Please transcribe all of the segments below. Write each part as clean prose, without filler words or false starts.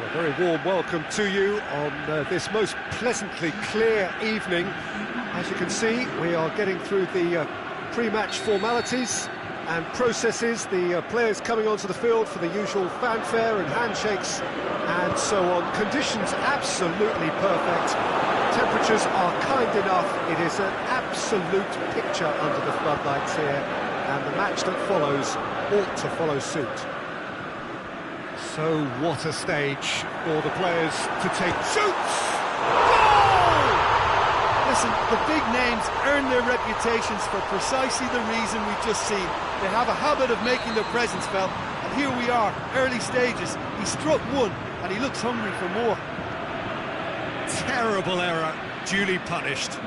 A very warm welcome to you on this most pleasantly clear evening. As you can see, we are getting through the pre-match formalities and processes, the players coming onto the field for the usual fanfare and handshakes and so on. Conditions absolutely perfect. Temperatures are kind enough. It is an absolute picture under the floodlights here, and the match that follows ought to follow suit. So what a stage for the players to take. Shoots! Goal! Listen, the big names earn their reputations for precisely the reason we've just seen. They have a habit of making their presence felt, and here we are, early stages. He struck one, and he looks hungry for more. Terrible error, duly punished.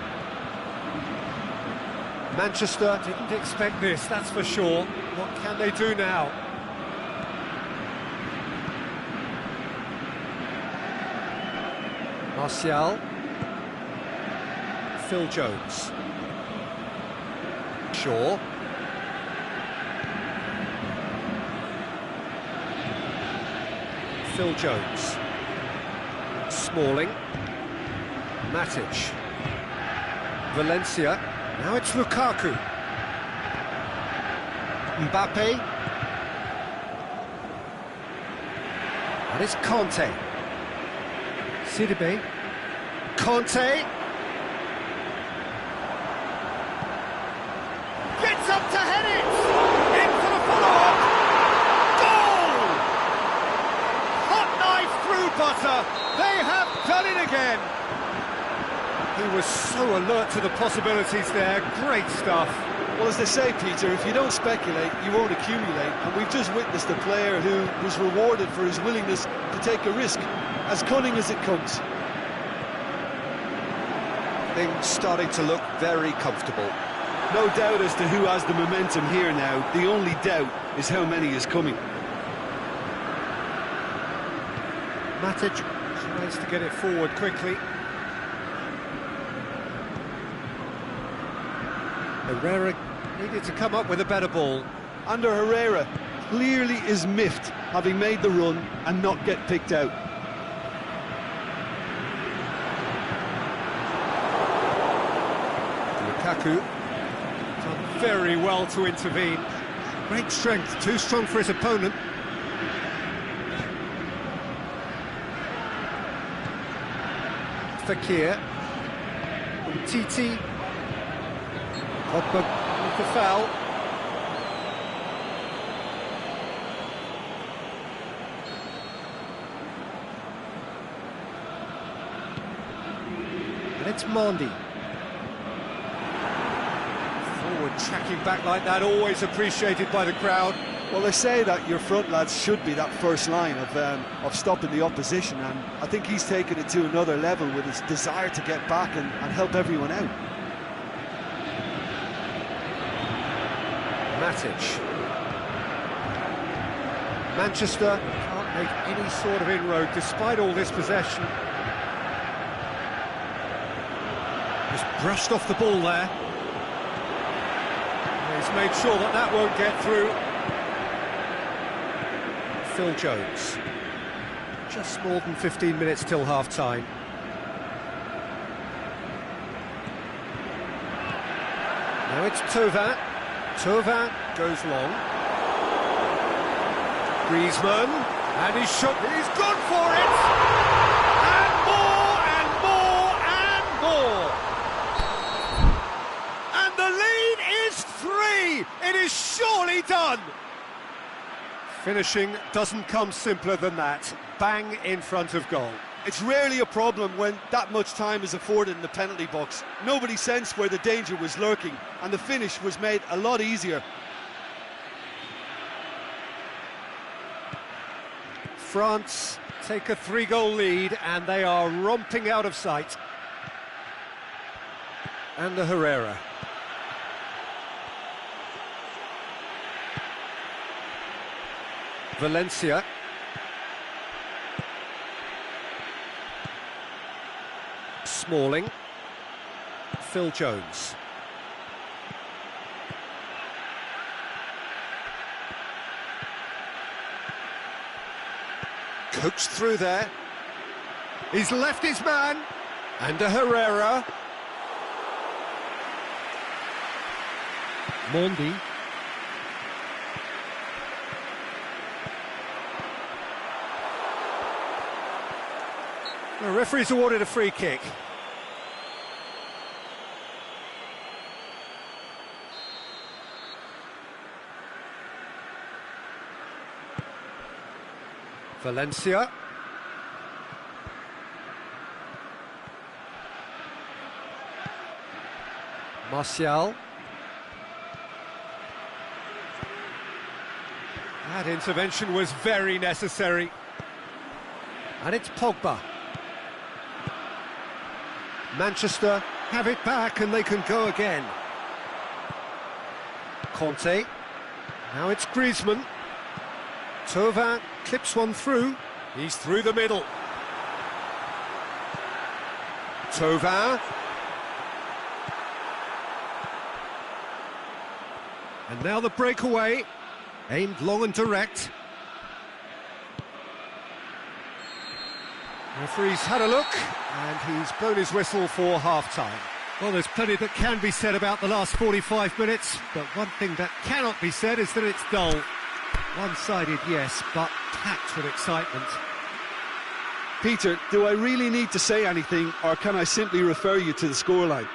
Manchester didn't expect this, that's for sure. What can they do now? Martial. Phil Jones. Shaw. Phil Jones. Smalling. Matic. Valencia. Now it's Lukaku. Mbappe. And it's Conte. Sidibe. Conte. Gets up to head it! In for the follow-up! Goal! Hot knife through butter. They have done it again. He was so alert to the possibilities there. Great stuff. Well, as they say, Peter, if you don't speculate, you won't accumulate. And we've just witnessed a player who was rewarded for his willingness to take a risk, as cunning as it comes. Things starting to look very comfortable. No doubt as to who has the momentum here now. The only doubt is how many is coming. Matic tries to get it forward quickly. Herrera needed to come up with a better ball. Ander Herrera clearly is miffed, having made the run and not get picked out. Lukaku done very well to intervene. Great strength, too strong for his opponent. Fekir. Titi. Pogba with the foul. And it's Mondi. Forward tracking back like that, always appreciated by the crowd. Well, they say that your front lads should be that first line of stopping the opposition, and I think he's taken it to another level with his desire to get back and help everyone out. Matic. Manchester can't make any sort of inroad despite all this possession. Just brushed off the ball there. He's made sure that that won't get through. Phil Jones. Just more than 15 minutes till half-time. Now it's Thauvin. Thauvin goes long. Griezmann, and he's shot, he's gone for it! And more, and more, and more! And the lead is 3! It is surely done! Finishing doesn't come simpler than that. Bang in front of goal. It's rarely a problem when that much time is afforded in the penalty box. Nobody sensed where the danger was lurking, and the finish was made a lot easier. France take a 3-goal lead, and they are romping out of sight. And the Herrera. Valencia. Smalling. Phil Jones. Coaxed through there. He's left his man. And Herrera. Mondi. The referee's awarded a free kick. Valencia. Martial. That intervention was very necessary. And it's Pogba. Manchester have it back and they can go again. Conte. Now it's Griezmann. Thauvin clips one through. He's through the middle. Thauvin. And now the breakaway. Aimed long and direct. Referee's had a look, and he's blown his whistle for half-time. Well, there's plenty that can be said about the last 45 minutes, but one thing that cannot be said is that it's dull. One-sided, yes, but packed with excitement. Peter, do I really need to say anything, or can I simply refer you to the scoreline?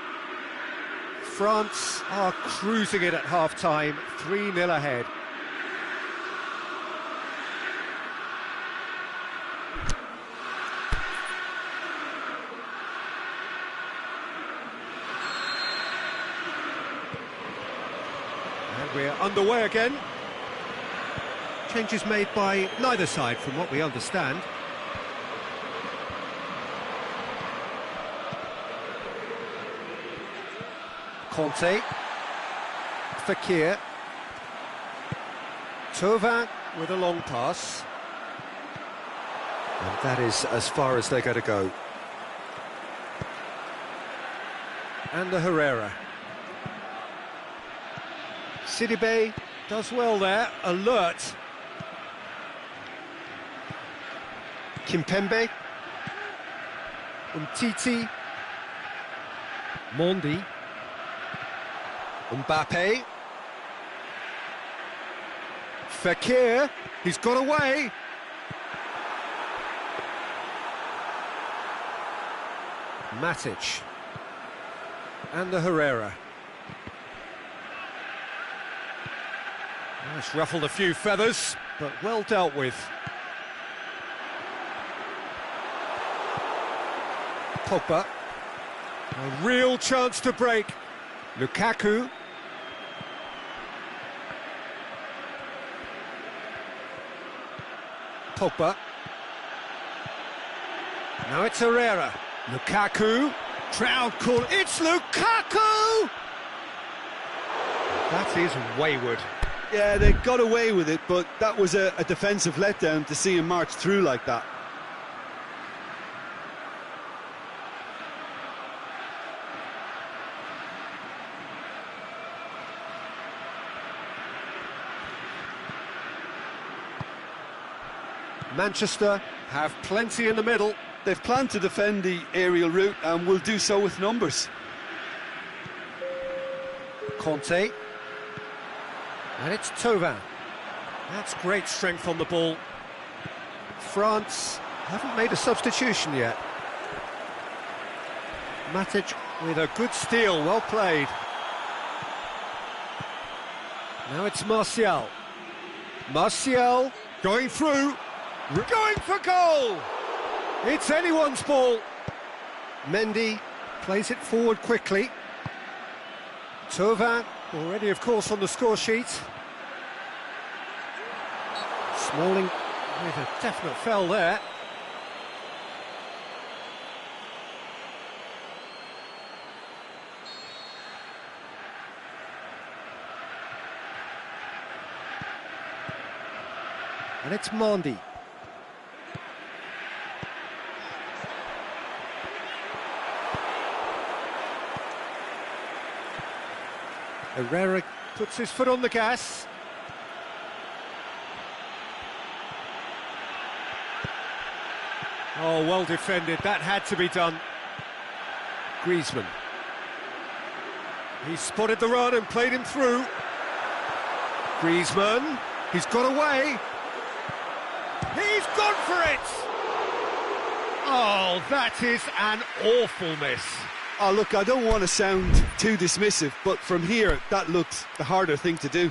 France are cruising it at half-time, 3-0 ahead. We're underway again. Changes made by neither side from what we understand. Conte. Fekir. Thauvin with a long pass. And that is as far as they're going to go. And the Herrera. Sidibe does well there, alert. Kimpembe. Umtiti. Mondi. Mbappe. Fekir, he's got away. Matic. And the Herrera. It's ruffled a few feathers, but well dealt with. Pogba. A real chance to break. Lukaku. Pogba. Now it's Herrera. Lukaku. Crowd call. It's Lukaku! That is wayward. Yeah, they got away with it, but that was a defensive letdown to see him march through like that. Manchester have plenty in the middle. They've planned to defend the aerial route and will do so with numbers. Conte. And it's Thauvin. That's great strength on the ball. France haven't made a substitution yet. Matic with a good steal, well played. Now it's Martial. Martial going through, going for goal! It's anyone's ball. Mendy plays it forward quickly. Thauvin already, of course, on the score sheet. Smalling with a definite foul there. And it's Mondi. Herrera puts his foot on the gas. Oh, well defended, that had to be done. Griezmann. He spotted the run and played him through. Griezmann, he's got away. He's gone for it! Oh, that is an awful miss. Oh, look, I don't want to sound too dismissive, but from here, that looked the harder thing to do.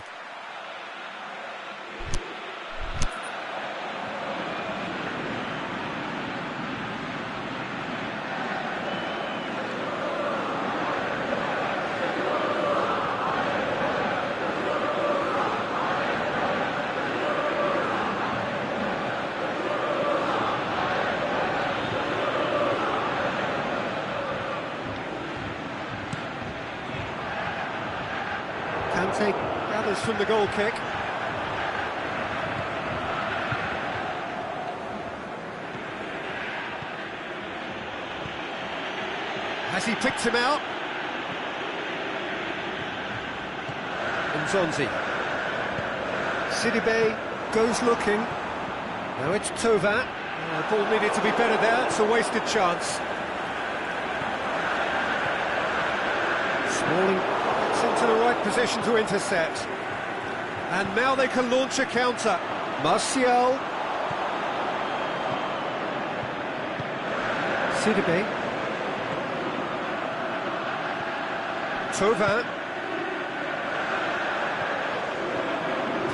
Kante gathers from the goal kick. Has he picked him out? Nzonzi. Sidibe goes looking. Now it's Thauvin. The ball needed to be better there, it's a wasted chance. Smalling gets into the right position to intercept. And now they can launch a counter. Martial. Sidibe. Thauvin.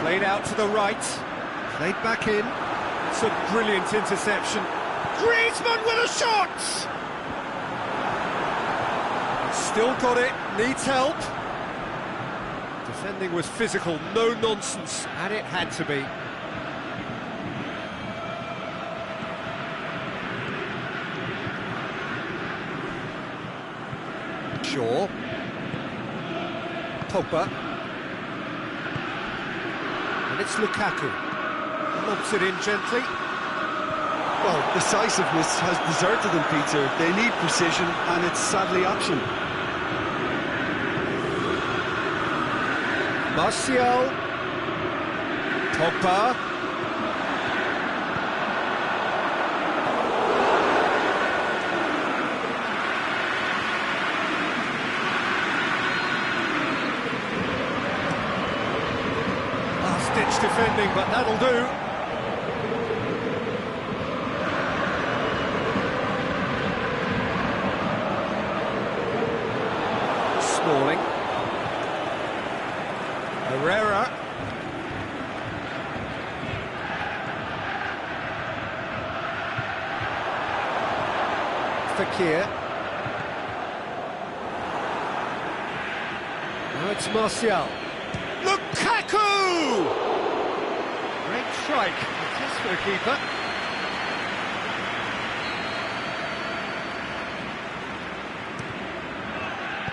Played out to the right. Played back in. It's a brilliant interception. Griezmann with a shot! Still got it, needs help. Defending was physical, no nonsense, and it had to be. Shaw. Pogba. And it's Lukaku. Lobs it in gently. Well, decisiveness has deserted them, Peter. They need precision, and it's sadly option. Martial. Pogba. Last-ditch defending, but that'll do. Smalling. Herrera. Fekir. Now it's Martial. Lukaku! Great strike. A test for the keeper.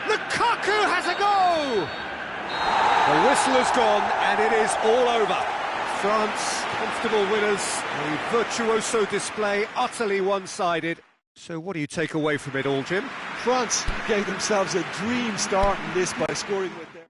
Lukaku has a go! The whistle has gone and it is all over. France, comfortable winners, a virtuoso display, utterly one-sided. So what do you take away from it all, Jim? France gave themselves a dream start in this by scoring with their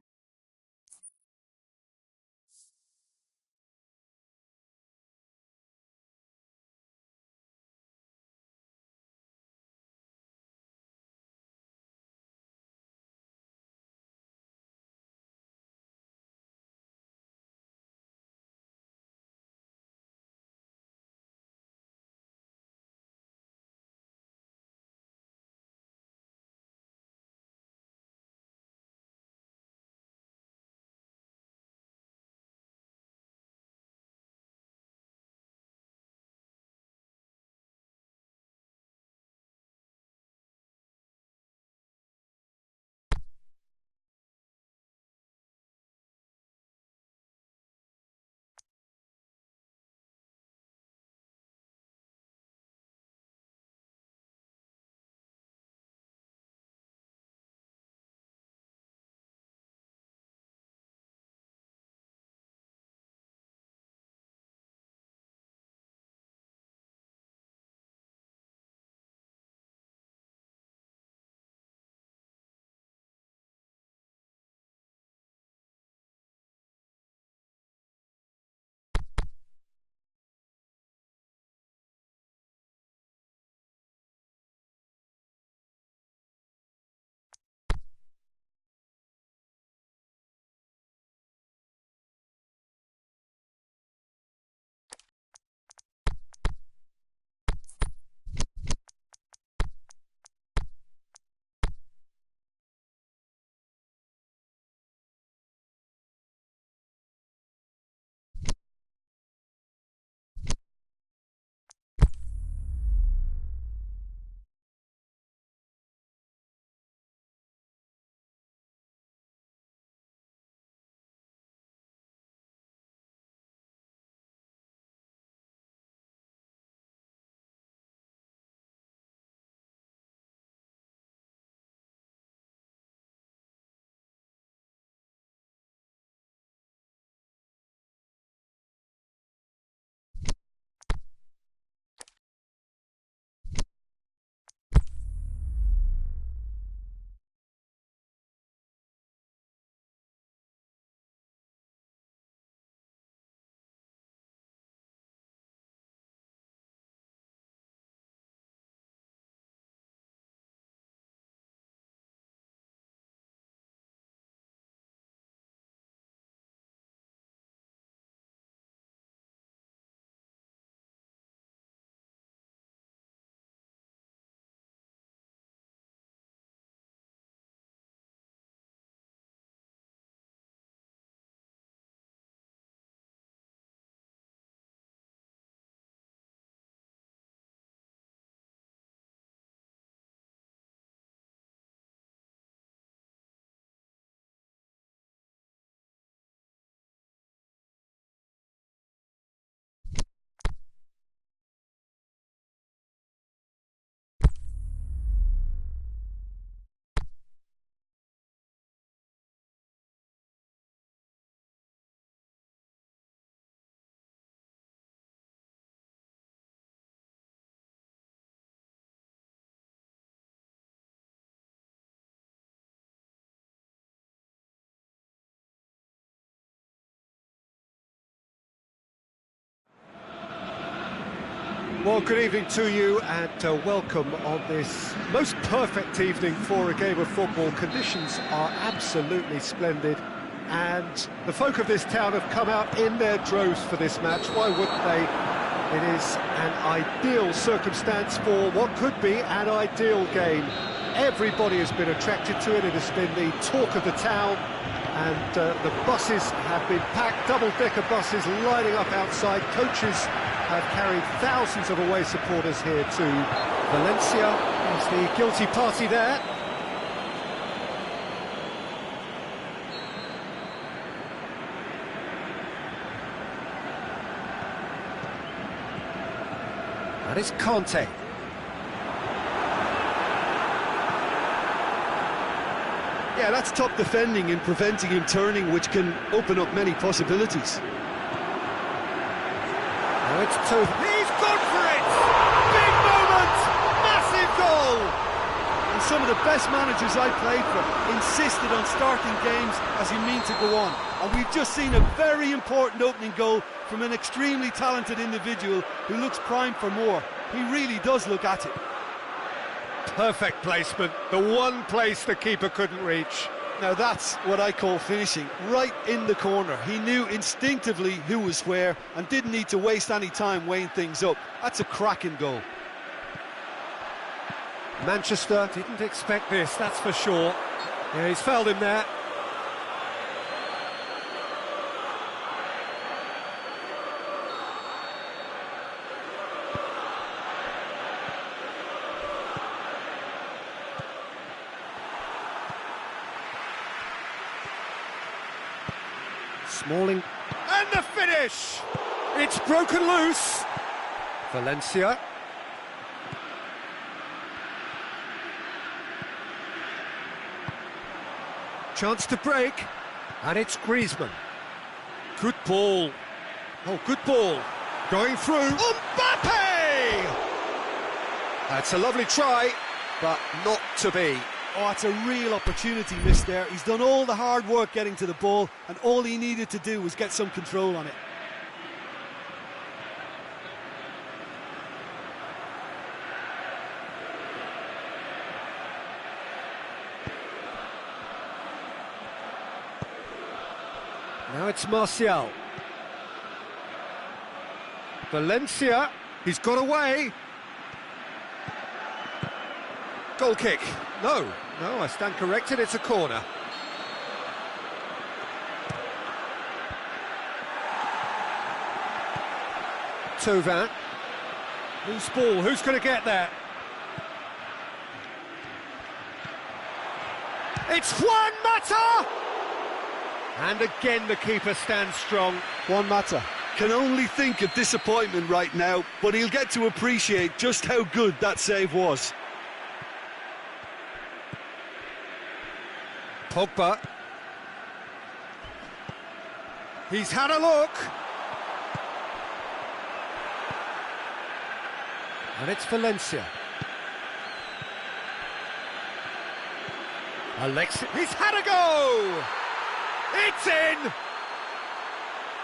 Well, good evening to you and welcome on this most perfect evening for a game of football. Conditions are absolutely splendid and the folk of this town have come out in their droves for this match. Why wouldn't they? It is an ideal circumstance for what could be an ideal game. Everybody has been attracted to it. It has been the talk of the town, and the buses have been packed, double-decker buses lining up outside. Coaches have carried thousands of away supporters here to Valencia. There's the guilty party there. And it's Conte. Yeah, that's top defending and preventing him turning, which can open up many possibilities. Now it's Toth. He's gone for it! Big moment! Massive goal! And some of the best managers I played for insisted on starting games as you mean to go on. And we've just seen a very important opening goal from an extremely talented individual who looks primed for more. He really does look at it. Perfect placement, the one place the keeper couldn't reach. Now that's what I call finishing, right in the corner. He knew instinctively who was where and didn't need to waste any time weighing things up. That's a cracking goal. Manchester didn't expect this, that's for sure. Yeah, he's fouled him there. Smalling, and the finish! It's broken loose. Valencia. Chance to break, and it's Griezmann. Good ball. Oh, good ball. Going through. Mbappe! That's a lovely try, but not to be. Oh, it's a real opportunity missed there. He's done all the hard work getting to the ball, and all he needed to do was get some control on it. Now it's Martial. Valencia, he's got away. Goal kick. No, I stand corrected, it's a corner. Thauvin. Loose ball, who's going to get there? It's Juan Mata! And again the keeper stands strong. Juan Mata can only think of disappointment right now, but he'll get to appreciate just how good that save was. Pogba. He's had a look. And it's Valencia. Alexis. He's had a go! It's in!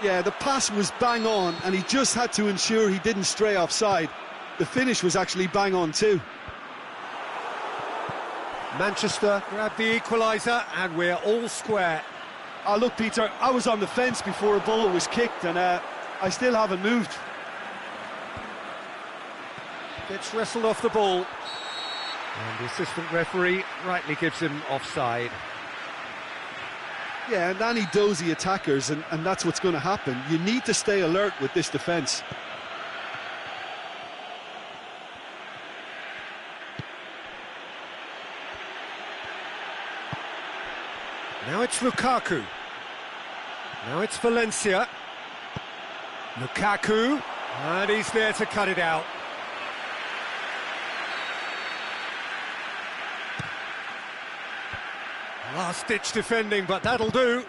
Yeah, the pass was bang on, and he just had to ensure he didn't stray offside. The finish was actually bang on too. Manchester grab the equaliser, and we're all square. Oh, look, Peter, I was on the fence before a ball was kicked, and I still haven't moved. Gets wrestled off the ball. And the assistant referee rightly gives him offside. Yeah, and any dozy attackers, and that's what's going to happen. You need to stay alert with this defence. Now it's Lukaku. Now it's Valencia. Lukaku. And he's there to cut it out. Last-ditch defending, but that'll do.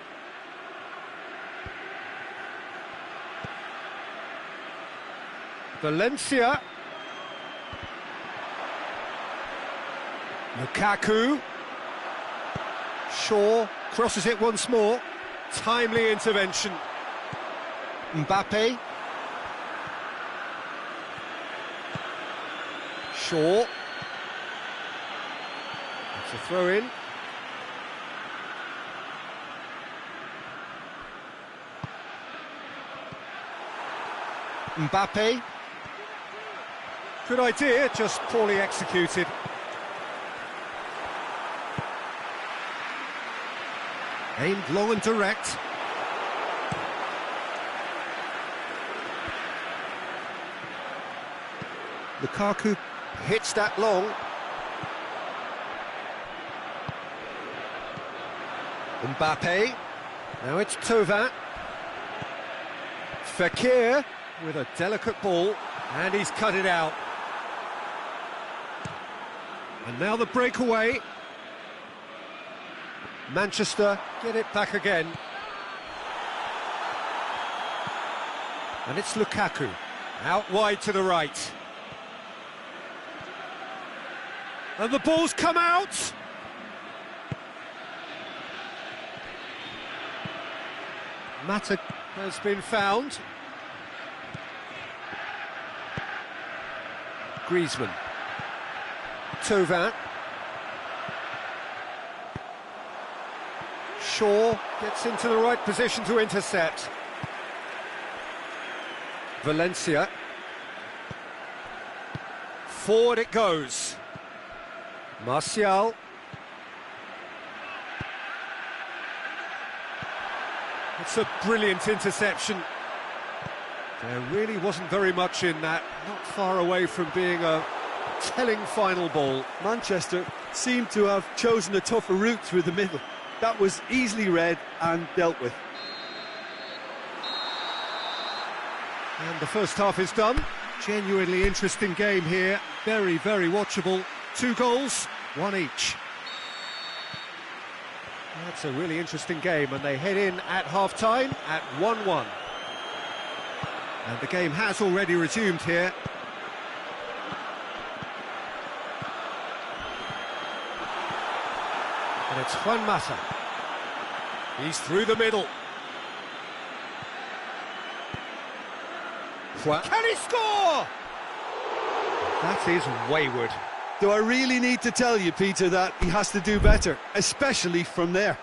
Valencia. Lukaku. Shaw crosses it once more. Timely intervention. Mbappe. Shaw. It's a throw in. Mbappe. Good idea, just poorly executed. Aimed long and direct. Lukaku hits that long. Mbappe. Now it's Thauvin. Fekir with a delicate ball, and he's cut it out. And now the breakaway. Manchester get it back again. And it's Lukaku, out wide to the right. And the ball's come out! Mata has been found. Griezmann. Thauvin. Shaw gets into the right position to intercept. Valencia. Forward it goes. Martial. It's a brilliant interception. There really wasn't very much in that, not far away from being a telling final ball. Manchester seemed to have chosen a tougher route through the middle. That was easily read and dealt with. And the first half is done. Genuinely interesting game here. Very, very watchable. 2 goals, 1 each. That's a really interesting game, and they head in at half-time at 1-1. And the game has already resumed here. And it's Juan Mata. He's through the middle. Can he score? That is wayward. Do I really need to tell you, Peter, that he has to do better, especially from there?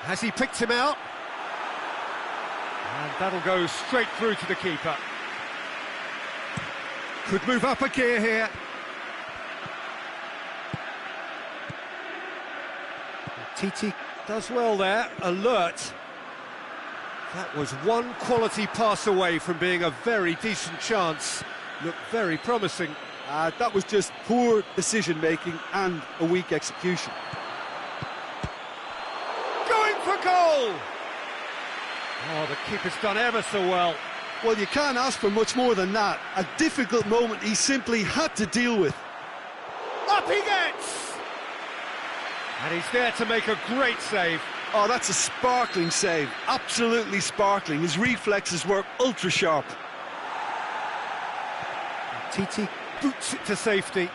Has he picked him out? And that'll go straight through to the keeper. Could move up a gear here. Titi does well there, alert. That was one quality pass away from being a very decent chance. Looked very promising. That was just poor decision-making and a weak execution. Going for goal! Oh, the keeper's done ever so well. Well, you can't ask for much more than that. A difficult moment he simply had to deal with. Up he gets! And he's there to make a great save. Oh, that's a sparkling save. Absolutely sparkling. His reflexes were ultra-sharp. Titi boots it to safety.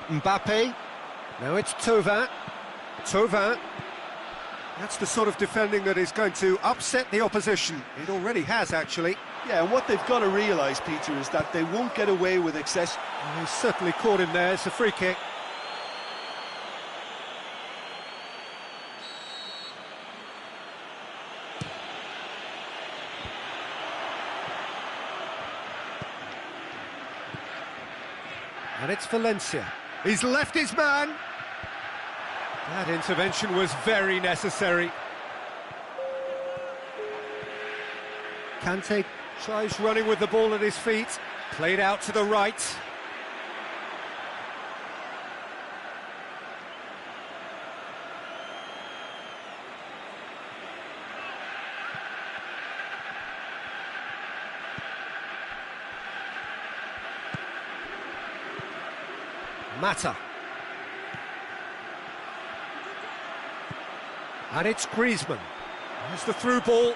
Mbappe. Now it's Thauvin. Thauvin. That's the sort of defending that is going to upset the opposition. It already has, actually. Yeah, and what they've got to realise, Peter, is that they won't get away with excess. Well, he's certainly caught him there. It's a free kick. And it's Valencia. He's left his man. That intervention was very necessary. Kante tries running with the ball at his feet. Played out to the right. Mata. And it's Griezmann. There's the through ball.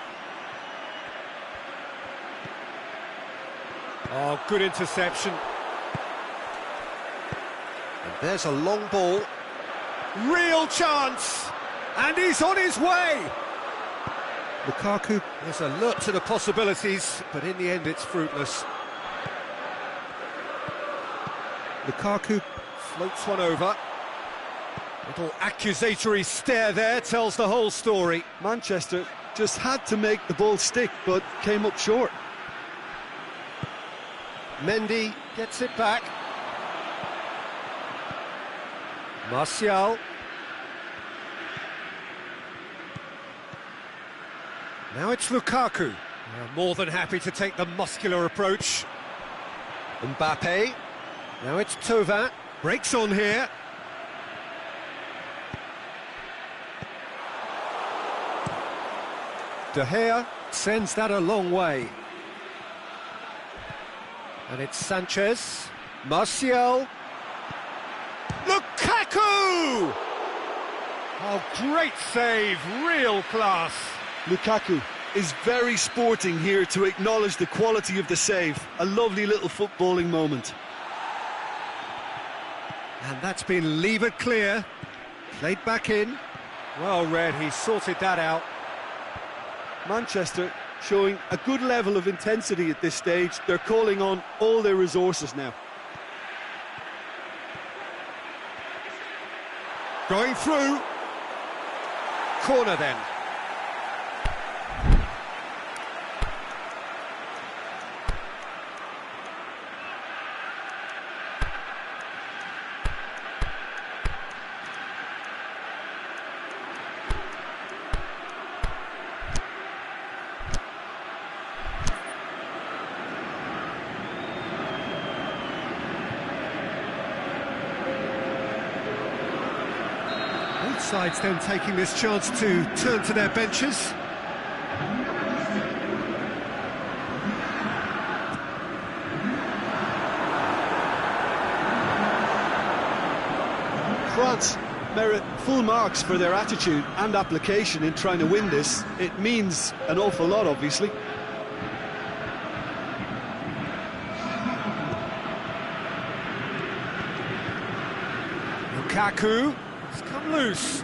Oh, good interception. And there's a long ball. Real chance! And he's on his way! Lukaku is alert to the possibilities, but in the end it's fruitless. Lukaku floats one over. Little accusatory stare there tells the whole story. Manchester just had to make the ball stick, but came up short. Mendy gets it back. Martial. Now it's Lukaku. They're more than happy to take the muscular approach. Mbappe. Now it's Thauvin. Breaks on here. De Gea sends that a long way. And it's Sanchez. Martial. Lukaku! Oh, great save, real class. Lukaku is very sporting here to acknowledge the quality of the save. A lovely little footballing moment. And that's been levered clear. Played back in. Well read, he sorted that out. Manchester showing a good level of intensity at this stage. They're calling on all their resources now. Going through. Corner then. Both sides then taking this chance to turn to their benches. France merit full marks for their attitude and application in trying to win this. It means an awful lot, obviously. Lukaku. Come loose.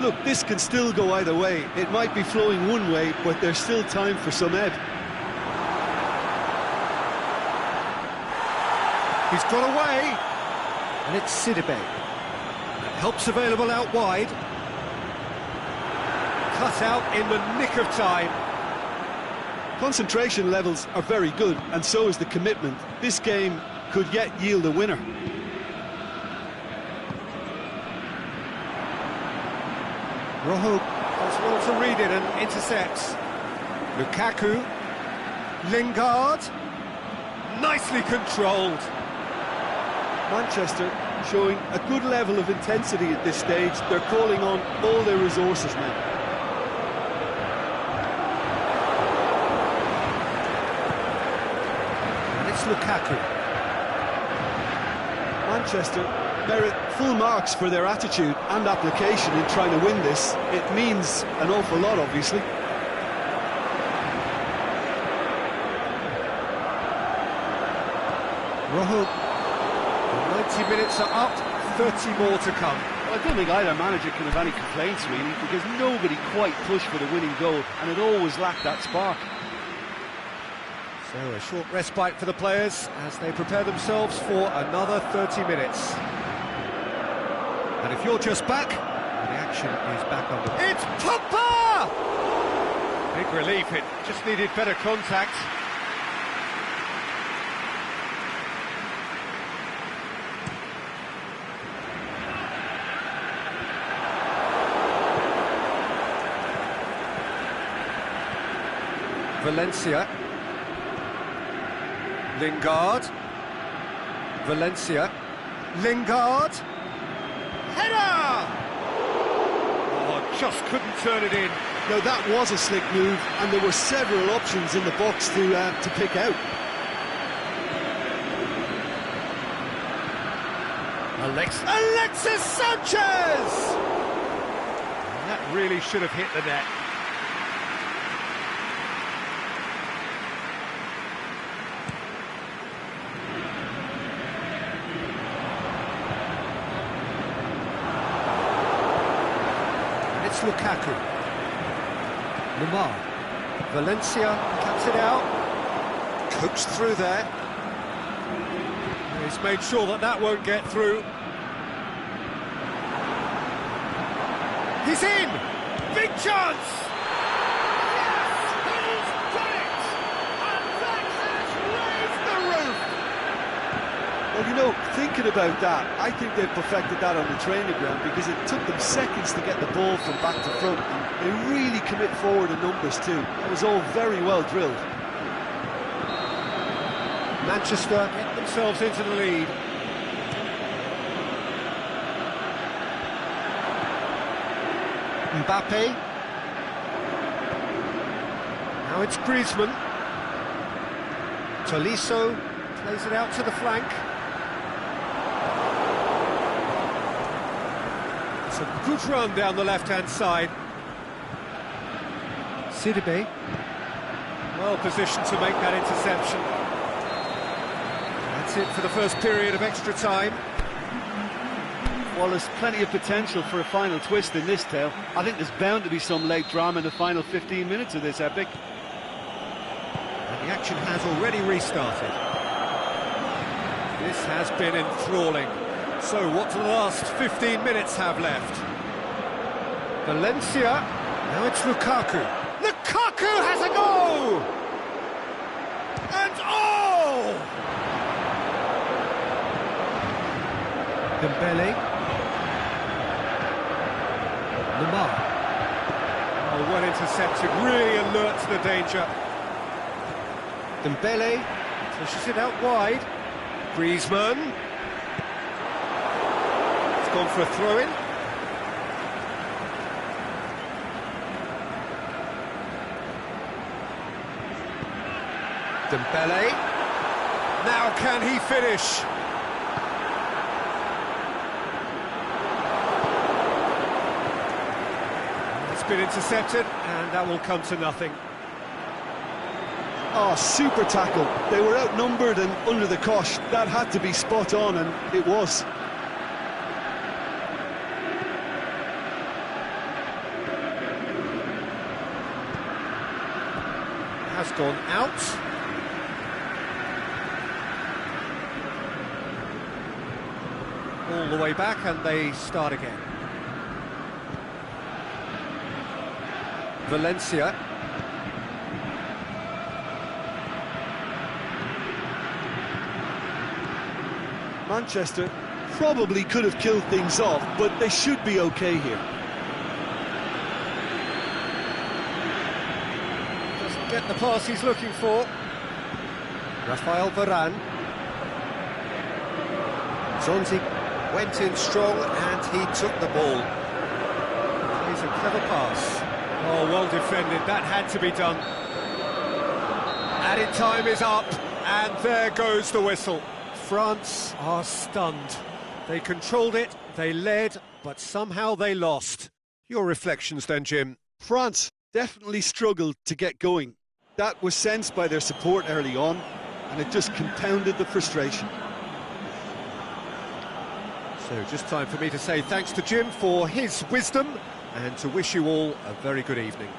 Look, this can still go either way. It might be flowing one way, but there's still time for some ebb. He's got away. And it's Sidibe. Help's available out wide. Cut out in the nick of time. Concentration levels are very good, and so is the commitment. This game could yet yield a winner. Rojo does well to read it and intercepts. Lukaku. Lingard. Nicely controlled. Manchester showing a good level of intensity at this stage. They're calling on all their resources now. And it's Lukaku. Manchester merit full marks for their attitude and application in trying to win this. It means an awful lot, obviously. Rojo. 90 minutes are up, 30 more to come. Well, I don't think either manager can have any complaints, really, because nobody quite pushed for the winning goal, and it always lacked that spark. So a short respite for the players as they prepare themselves for another 30 minutes. And if you're just back, the action is back on. It's Pogba! Big relief, it just needed better contact. Valencia. Lingard. Valencia. Lingard. Header! Oh, just couldn't turn it in. No, that was a slick move, and there were several options in the box to pick out. Alexis Sanchez! And that really should have hit the net. And it's Lukaku. Lemar. Valencia cuts it out. Coaxed through there. He's made sure that that won't get through. He's in! Big chance! Yes, he's done it! And that has raised the roof! Well, you know, thinking about that, I think they perfected that on the training ground because it took them seconds to get the ball from back to front. And they really commit forward in numbers too. That was all very well drilled. Manchester get themselves into the lead. Mbappe. Now it's Griezmann. Tolisso plays it out to the flank. It's a good run down the left-hand side. Sidibe. Well positioned to make that interception. That's it for the first period of extra time. Well, there's plenty of potential for a final twist in this tale. I think there's bound to be some late drama in the final 15 minutes of this epic. And the action has already restarted. This has been enthralling. So what do the last 15 minutes have left? Valencia. Now it's Lukaku. Lukaku has a go! And oh! Dembele. Lemar. Oh, well intercepted, really alert to the danger. Dembele pushes it out wide. Griezmann. It's gone for a throw-in. Dembele. Now can he finish? Been intercepted, and that will come to nothing. Oh, super tackle. They were outnumbered and under the cosh. That had to be spot on, and it was. Has gone out. All the way back, and they start again. Valencia. Manchester probably could have killed things off, but they should be okay here. Doesn't get the pass he's looking for. Rafael Varane. Zonzi went in strong and he took the ball. Plays a clever pass. Oh, well defended, that had to be done. Added time is up, and there goes the whistle. France are stunned. They controlled it, they led, but somehow they lost. Your reflections then, Jim? France definitely struggled to get going. That was sensed by their support early on, and it just compounded the frustration. So just time for me to say thanks to Jim for his wisdom, and to wish you all a very good evening.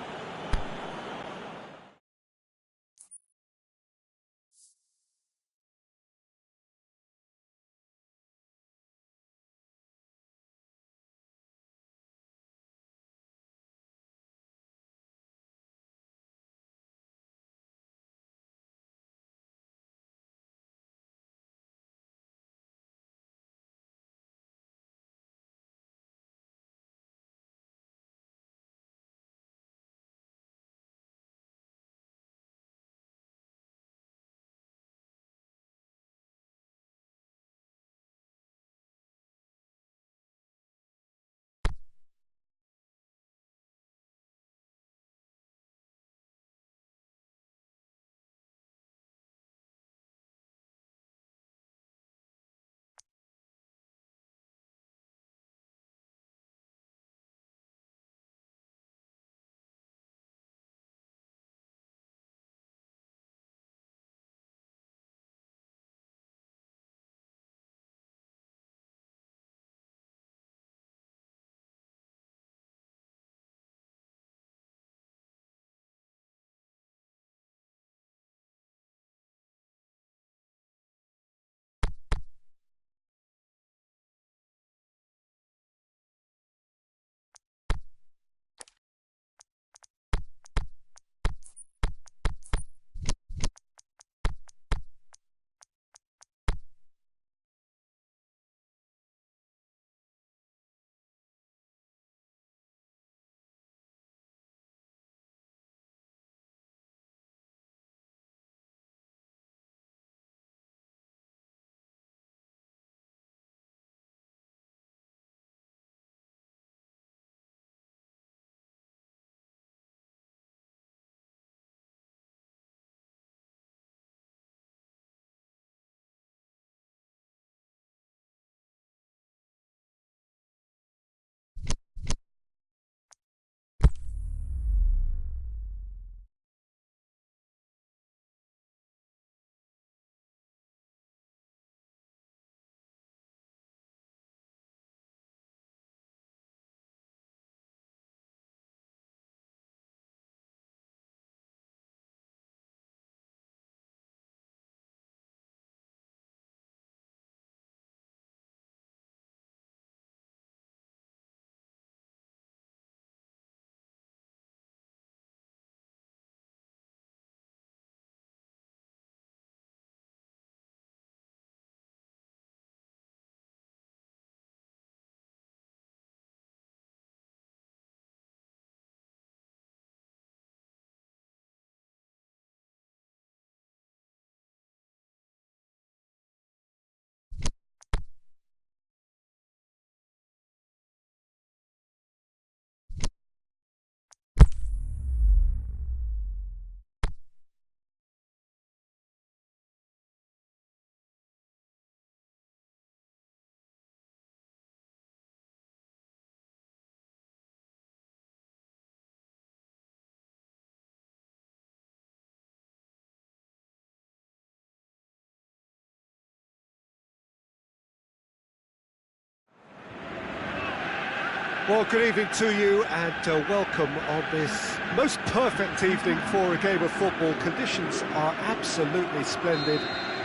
Well, good evening to you and welcome on this most perfect evening for a game of football. Conditions are absolutely splendid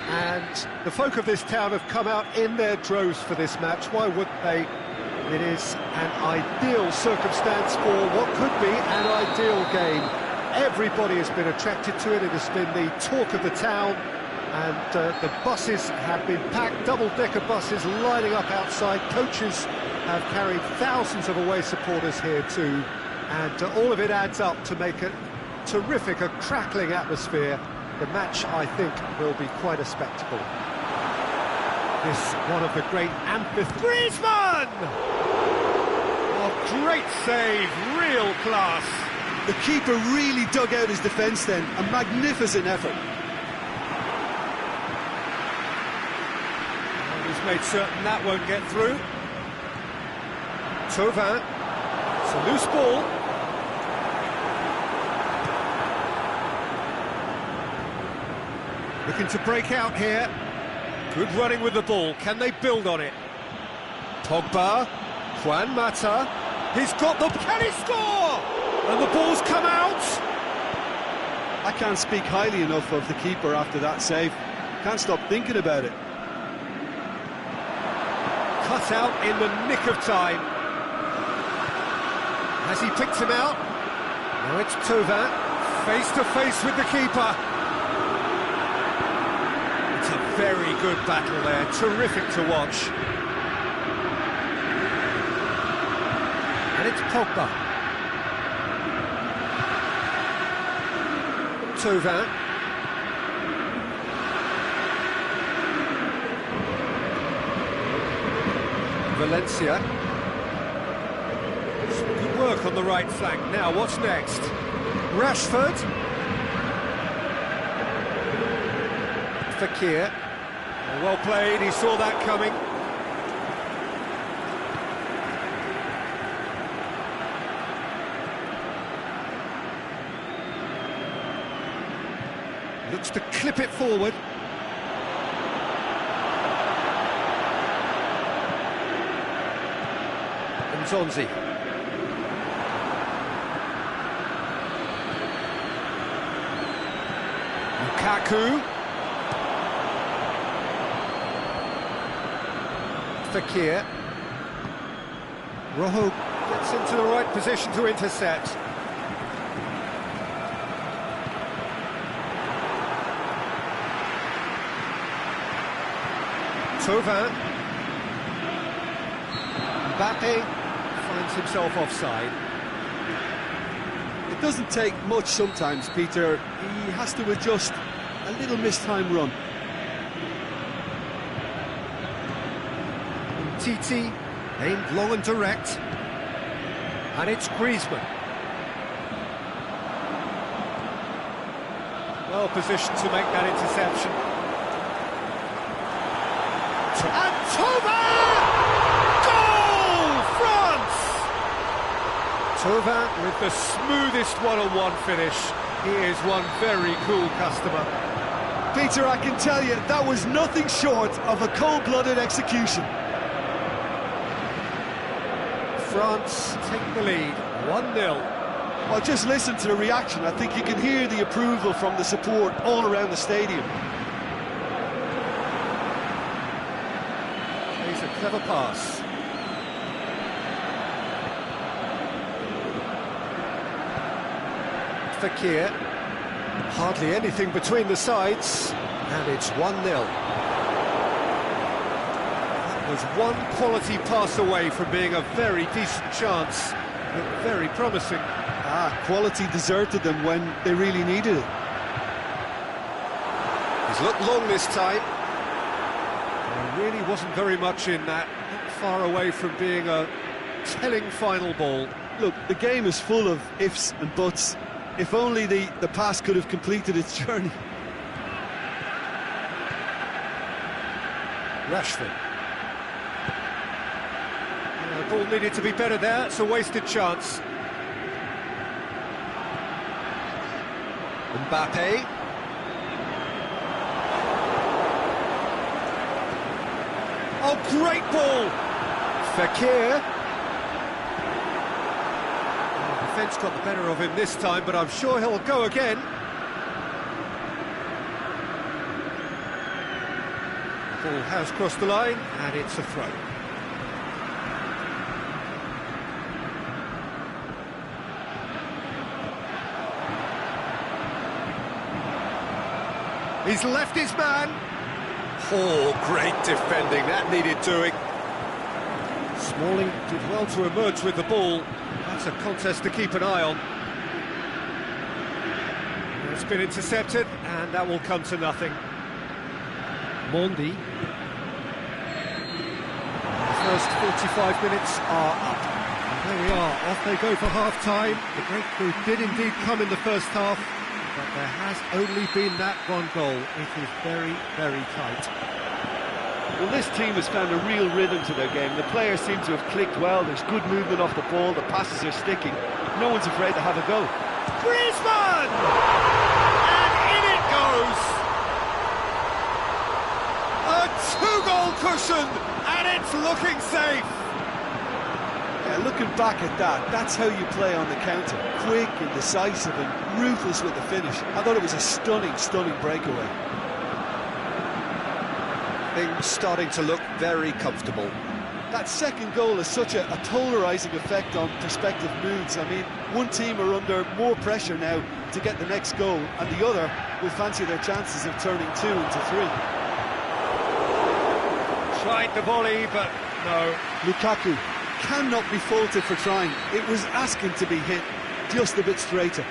and the folk of this town have come out in their droves for this match. Why wouldn't they? It is an ideal circumstance for what could be an ideal game. Everybody has been attracted to it. It has been the talk of the town. And the buses have been packed, double-decker buses lining up outside. Coaches have carried thousands of away supporters here too. And all of it adds up to make a terrific, a crackling atmosphere. The match, I think, will be quite a spectacle. This one of the great amphitheatres. Griezmann! Oh, great save, real class. The keeper really dug out his defence then. A magnificent effort. Made certain that won't get through. Thauvin, it's a loose ball. Looking to break out here. Good running with the ball. Can they build on it? Pogba, Juan Mata. He's got the... Can he score? And the ball's come out. I can't speak highly enough of the keeper after that save. Can't stop thinking about it. Cut out in the nick of time. Has he picked him out? Now it's Thauvin, face to face with the keeper. It's a very good battle there, terrific to watch. And it's Pogba. Thauvin. Valencia. Some good work on the right flank. Now, what's next? Rashford. Fekir. Well played, he saw that coming. Looks to clip it forward. Zonzi. Lukaku. Fekir. Rojo gets into the right position to intercept. Thauvin. Mbappe finds himself offside. It doesn't take much sometimes, Peter. He has to adjust a little mistimed run. Titi aimed long and direct. And it's Griezmann. Well positioned to make that interception. And Thauvin! Thauvin with the smoothest one-on-one finish. He is one very cool customer. Peter, I can tell you, that was nothing short of a cold-blooded execution. France take the lead, 1-0. Well, just listen to the reaction. I think you can hear the approval from the support all around the stadium. He's a clever pass. Fekir, hardly anything between the sides, and it's 1-0. That was one quality pass away from being a very decent chance, looked very promising. Quality deserted them when they really needed it. He's looked long this time. There really wasn't very much in that, not far away from being a telling final ball. Look, the game is full of ifs and buts. If only the pass could have completed its journey. Rashford. The ball needed to be better there, it's a wasted chance. Mbappe. Oh, great ball! Fekir. defence got the better of him this time, but I'm sure he'll go again. Ball has crossed the line, and it's a throw. He's left his man. Oh, great defending, that needed doing. Smalling did well to emerge with the ball. That's a contest to keep an eye on. It's been intercepted, and that will come to nothing. Mondi. The first 45 minutes are up. And there we are, off they go for half-time. The breakthrough did indeed come in the first half, but there has only been that one goal. It is very, very tight. Well, this team has found a real rhythm to their game. The players seem to have clicked well. There's good movement off the ball. The passes are sticking. No one's afraid to have a go. Griezmann! And in it goes! A two-goal cushion, and it's looking safe! Yeah, looking back at that, that's how you play on the counter. Quick and decisive and ruthless with the finish. I thought it was a stunning, stunning breakaway. Things starting to look very comfortable. That second goal has such a polarising effect on prospective moods. I mean, one team are under more pressure now to get the next goal, and the other will fancy their chances of turning 2 into 3. Tried the volley, but no. Lukaku cannot be faulted for trying. It was asking to be hit just a bit straighter.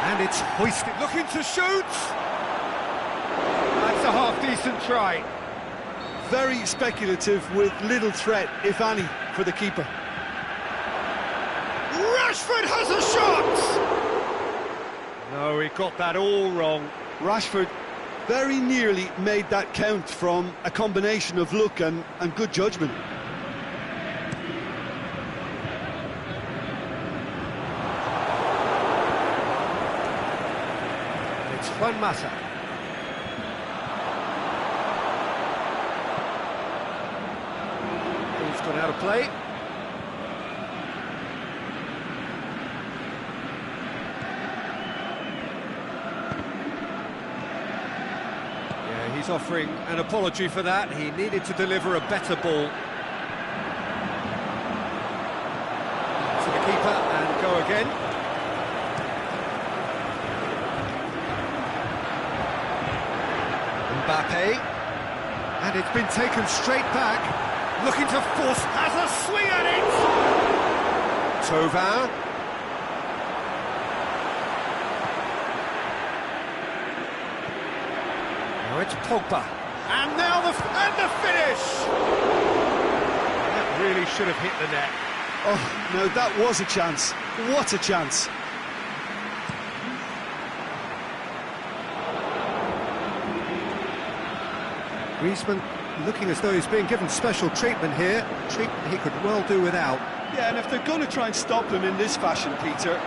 And it's hoisted, looking to shoot! That's a half-decent try. Very speculative with little threat, if any, for the keeper. Rashford has a shot! No, he got that all wrong. Rashford very nearly made that count from a combination of luck and good judgment. It's Juan Mata. Ball's gone out of play. He's offering an apology for that. He needed to deliver a better ball. To the keeper and go again. Mbappe. And it's been taken straight back. Looking to force, has a swing at it! Thauvin. Now it's Pogba, and now the finish! That really should have hit the net. Oh, no, that was a chance. What a chance. Griezmann looking as though he's being given special treatment here, treatment he could well do without. Yeah, and if they're going to try and stop him in this fashion, Peter,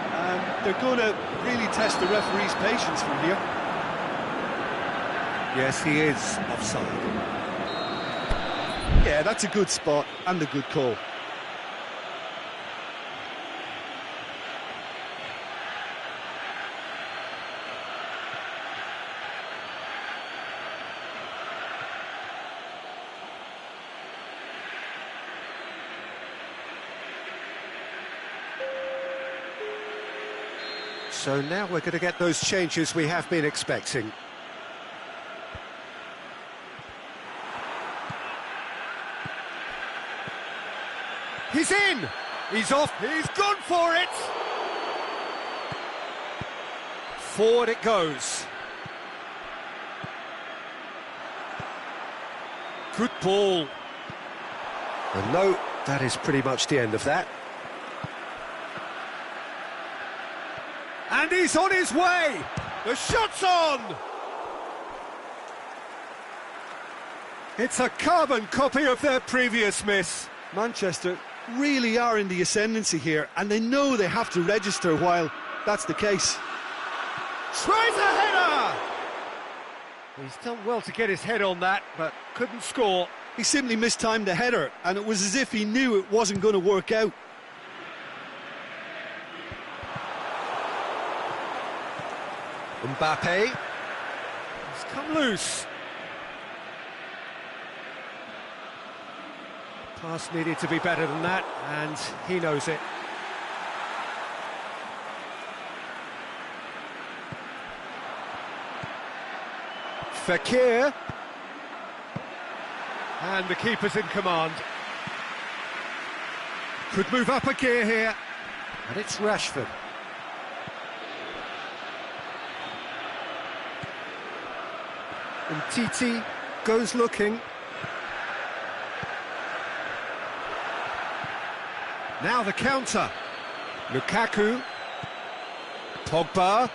they're going to really test the referee's patience from here. Yes, he is offside. Yeah, that's a good spot and a good call. So now we're going to get those changes we have been expecting. He's in! He's off, he's gone for it! Forward it goes. Good ball. And no, that is pretty much the end of that. And he's on his way! The shot's on! It's a carbon copy of their previous miss. Manchester really are in the ascendancy here, and they know they have to register while that's the case. Tries a header! He's done well to get his head on that, but couldn't score. He simply mistimed the header, and it was as if he knew it wasn't going to work out. Mbappe. He's come loose. Pass needed to be better than that, and he knows it. Fekir. And the keeper's in command. Could move up a gear here. And it's Rashford. And Titi goes looking. Now the counter. Lukaku. Pogba.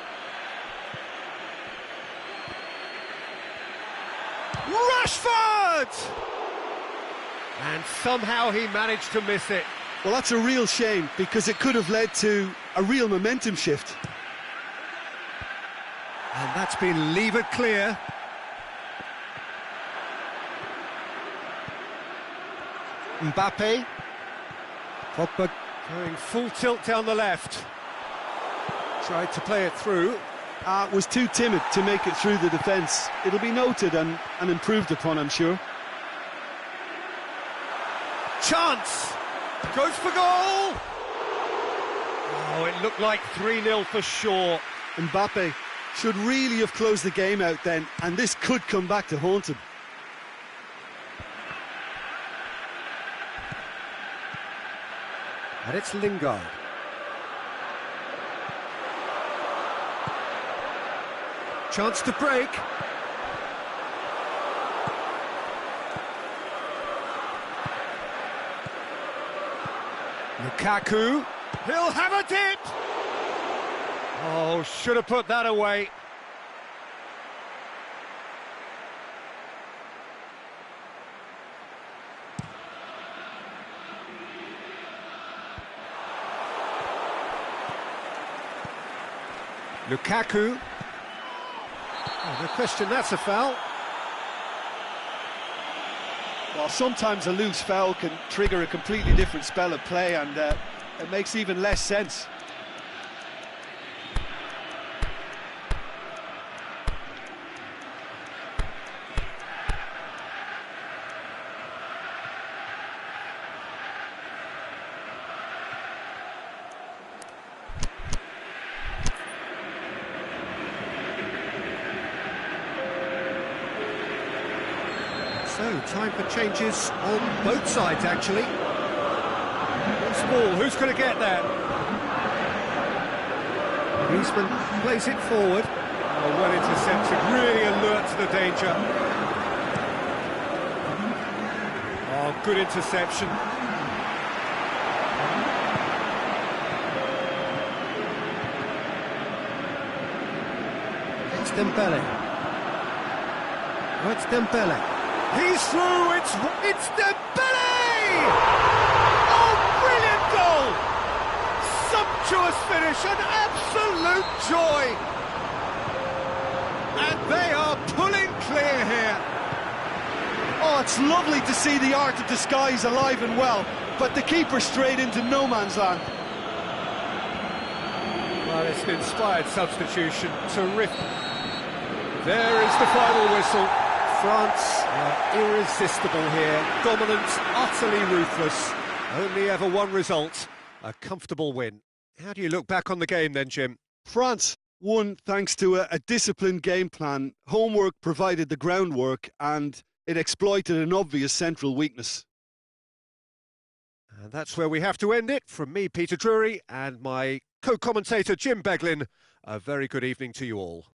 Rashford! And somehow he managed to miss it. Well, that's a real shame, because it could have led to a real momentum shift. And that's been levered clear. Mbappe. Pogba going full tilt down the left. Tried to play it through. Was too timid to make it through the defence. It'll be noted and improved upon, I'm sure. Chance! Goes for goal! Oh, it looked like 3-0 for sure. Mbappe should really have closed the game out then, and this could come back to haunt him. And it's Lingard. Chance to break. Lukaku. He'll have a dip! Oh, should have put that away. Lukaku. Oh, no question, that's a foul. Well, sometimes a loose foul can trigger a completely different spell of play, and it makes even less sense. So, time for changes on both sides, actually. Loose ball, who's going to get there? Griezmann plays it forward. Oh, well intercepted, really alert to the danger. Oh, good interception. It's Dembele. Oh, it's Dembele. He's through, it's Dembele! Oh, brilliant goal! Sumptuous finish, an absolute joy! And they are pulling clear here. Oh, it's lovely to see the art of disguise alive and well, but the keeper straight into no man's land. Well, it's an inspired substitution, terrific. There is the final whistle. France are irresistible here, dominant, utterly ruthless. Only ever one result, a comfortable win. How do you look back on the game then, Jim? France won thanks to a disciplined game plan. Homework provided the groundwork, and it exploited an obvious central weakness. And that's where we have to end it. From me, Peter Drury, and my co-commentator, Jim Beglin, a very good evening to you all.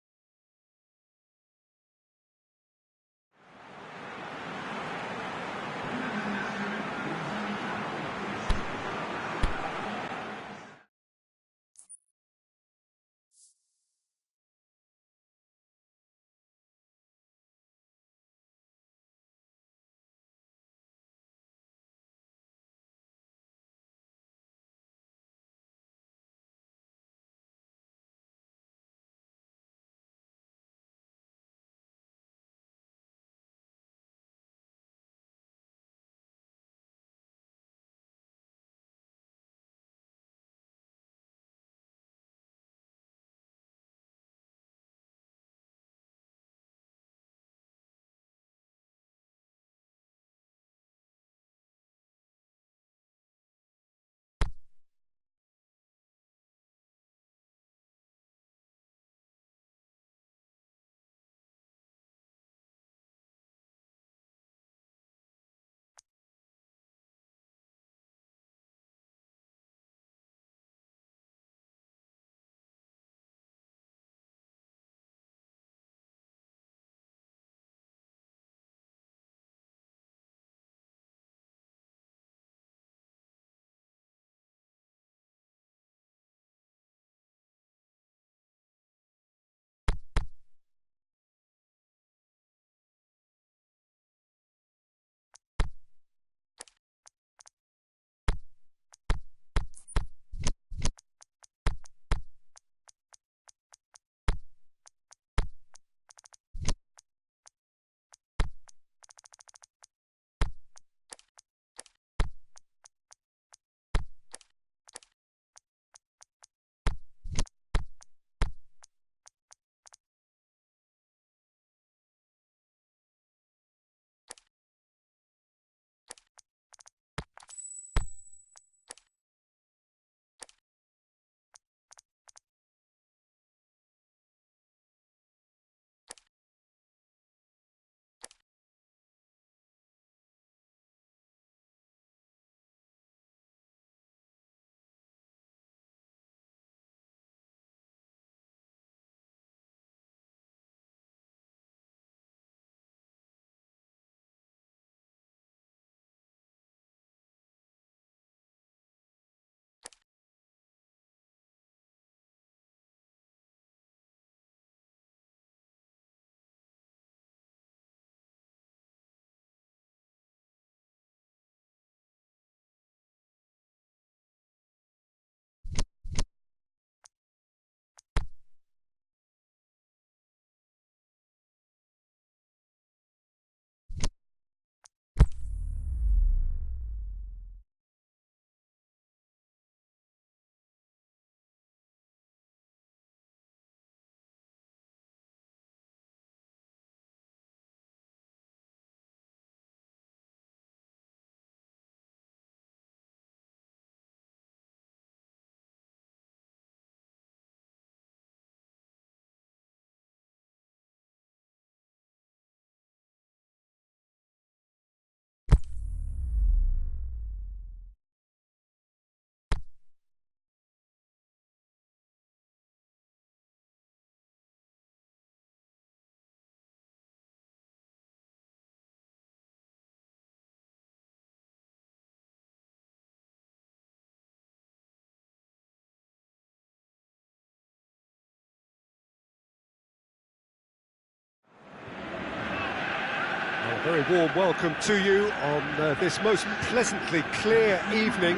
A very warm welcome to you on this most pleasantly clear evening.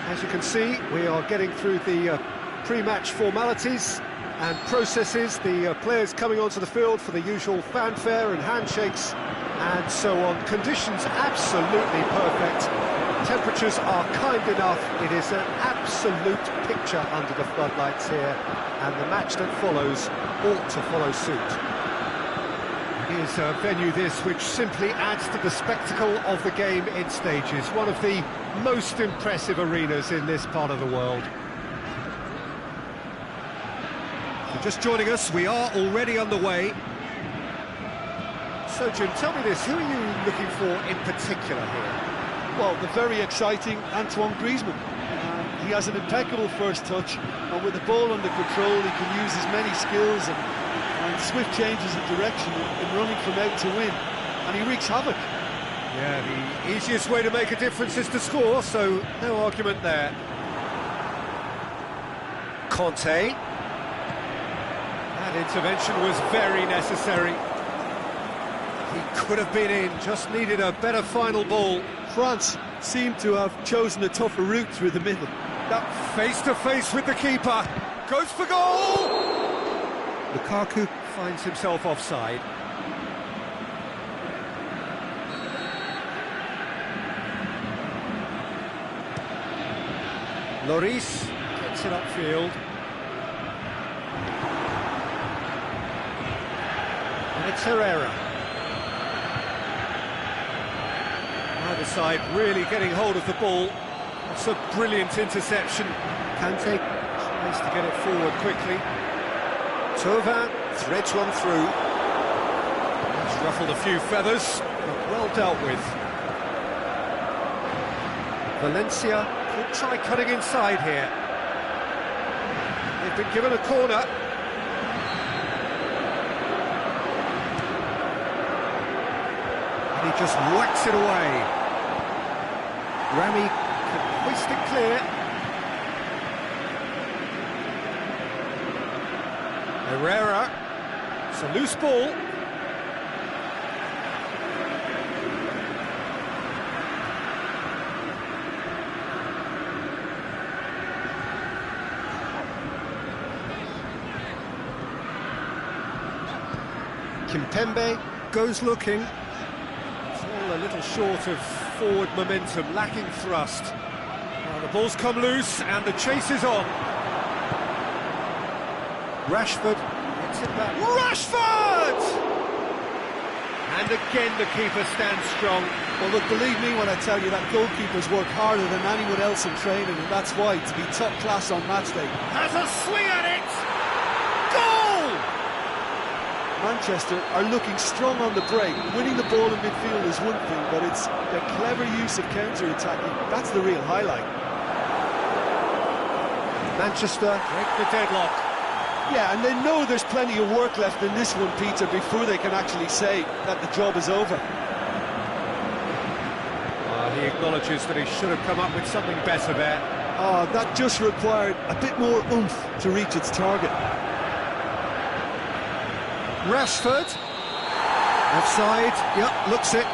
As you can see, we are getting through the pre-match formalities and processes, the players coming onto the field for the usual fanfare and handshakes and so on. Conditions absolutely perfect. Temperatures are kind enough. It is an absolute picture under the floodlights here, and the match that follows ought to follow suit. It is a venue this which simply adds to the spectacle of the game in stages. One of the most impressive arenas in this part of the world. If you're just joining us, we are already underway. So Jim, tell me this, who are you looking for in particular here? Well, the very exciting Antoine Griezmann. He has an impeccable first touch, and with the ball under control, he can use his many skills and swift changes of direction in running from out to win, and he wreaks havoc. Yeah, the easiest way to make a difference is to score, so no argument there. Kanté. That intervention was very necessary. He could have been in, just needed a better final ball. France seemed to have chosen a tougher route through the middle. That face-to-face with the keeper. Goes for goal! Lukaku finds himself offside. Lloris gets it upfield. And it's Herrera. Either side really getting hold of the ball. It's a brilliant interception. Kanté tries to get it forward quickly. Thauvin threads one through. He's ruffled a few feathers, but well dealt with. Valencia could try cutting inside here. They've been given a corner. And he just whacks it away. Rami can hoist it clear. Herrera, it's a loose ball. Kimpembe goes looking. It's all a little short of forward momentum, lacking thrust. Now the ball's come loose and the chase is on. Rashford gets it back. Rashford! And again the keeper stands strong. Well, look, believe me when I tell you that goalkeepers work harder than anyone else in training, and that's why, to be top class on match day. Has a swing at it! Goal! Manchester are looking strong on the break. Winning the ball in midfield is one thing, but it's the clever use of counter-attacking. That's the real highlight. Manchester break the deadlock. Yeah, and they know there's plenty of work left in this one, Peter, before they can actually say that the job is over. He acknowledges that he should have come up with something better there. Oh, that just required a bit more oomph to reach its target. Rashford. Offside. Yep, looks it.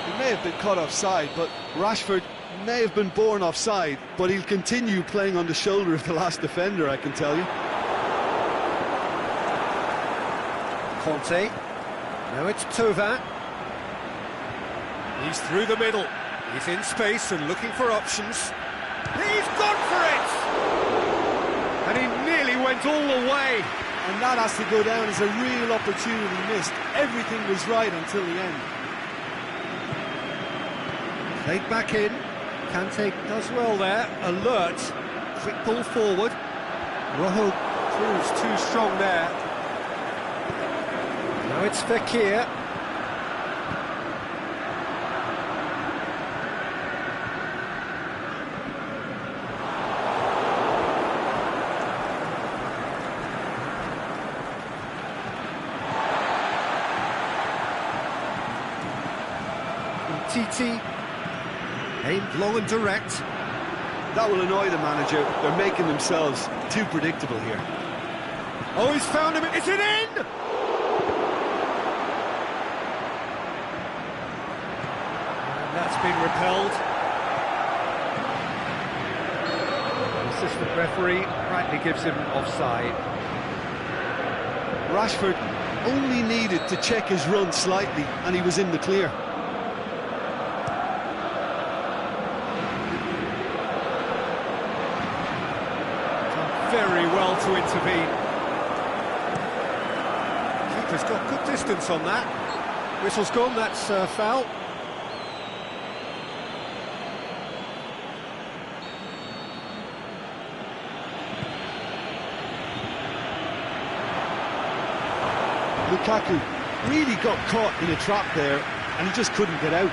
He may have been caught offside, but Rashford may have been born offside, but he'll continue playing on the shoulder of the last defender, I can tell you. Kanté. Now it's Thauvin. He's through the middle. He's in space and looking for options. He's gone for it! And he nearly went all the way. And that has to go down as a real opportunity missed. Everything was right until the end. Played back in. Kanté does well there. Alert. Quick ball forward. Rojo proves too strong there. Now it's Fekir. Titi, aimed long and direct. That will annoy the manager. They're making themselves too predictable here. Oh, he's found him. Is it in? been repelled. The assistant referee rightly gives him offside. Rashford only needed to check his run slightly and he was in the clear. Done very well to intervene. Keeper's got good distance on that. Whistle's gone, that's foul. Lukaku really got caught in a trap there and he just couldn't get out.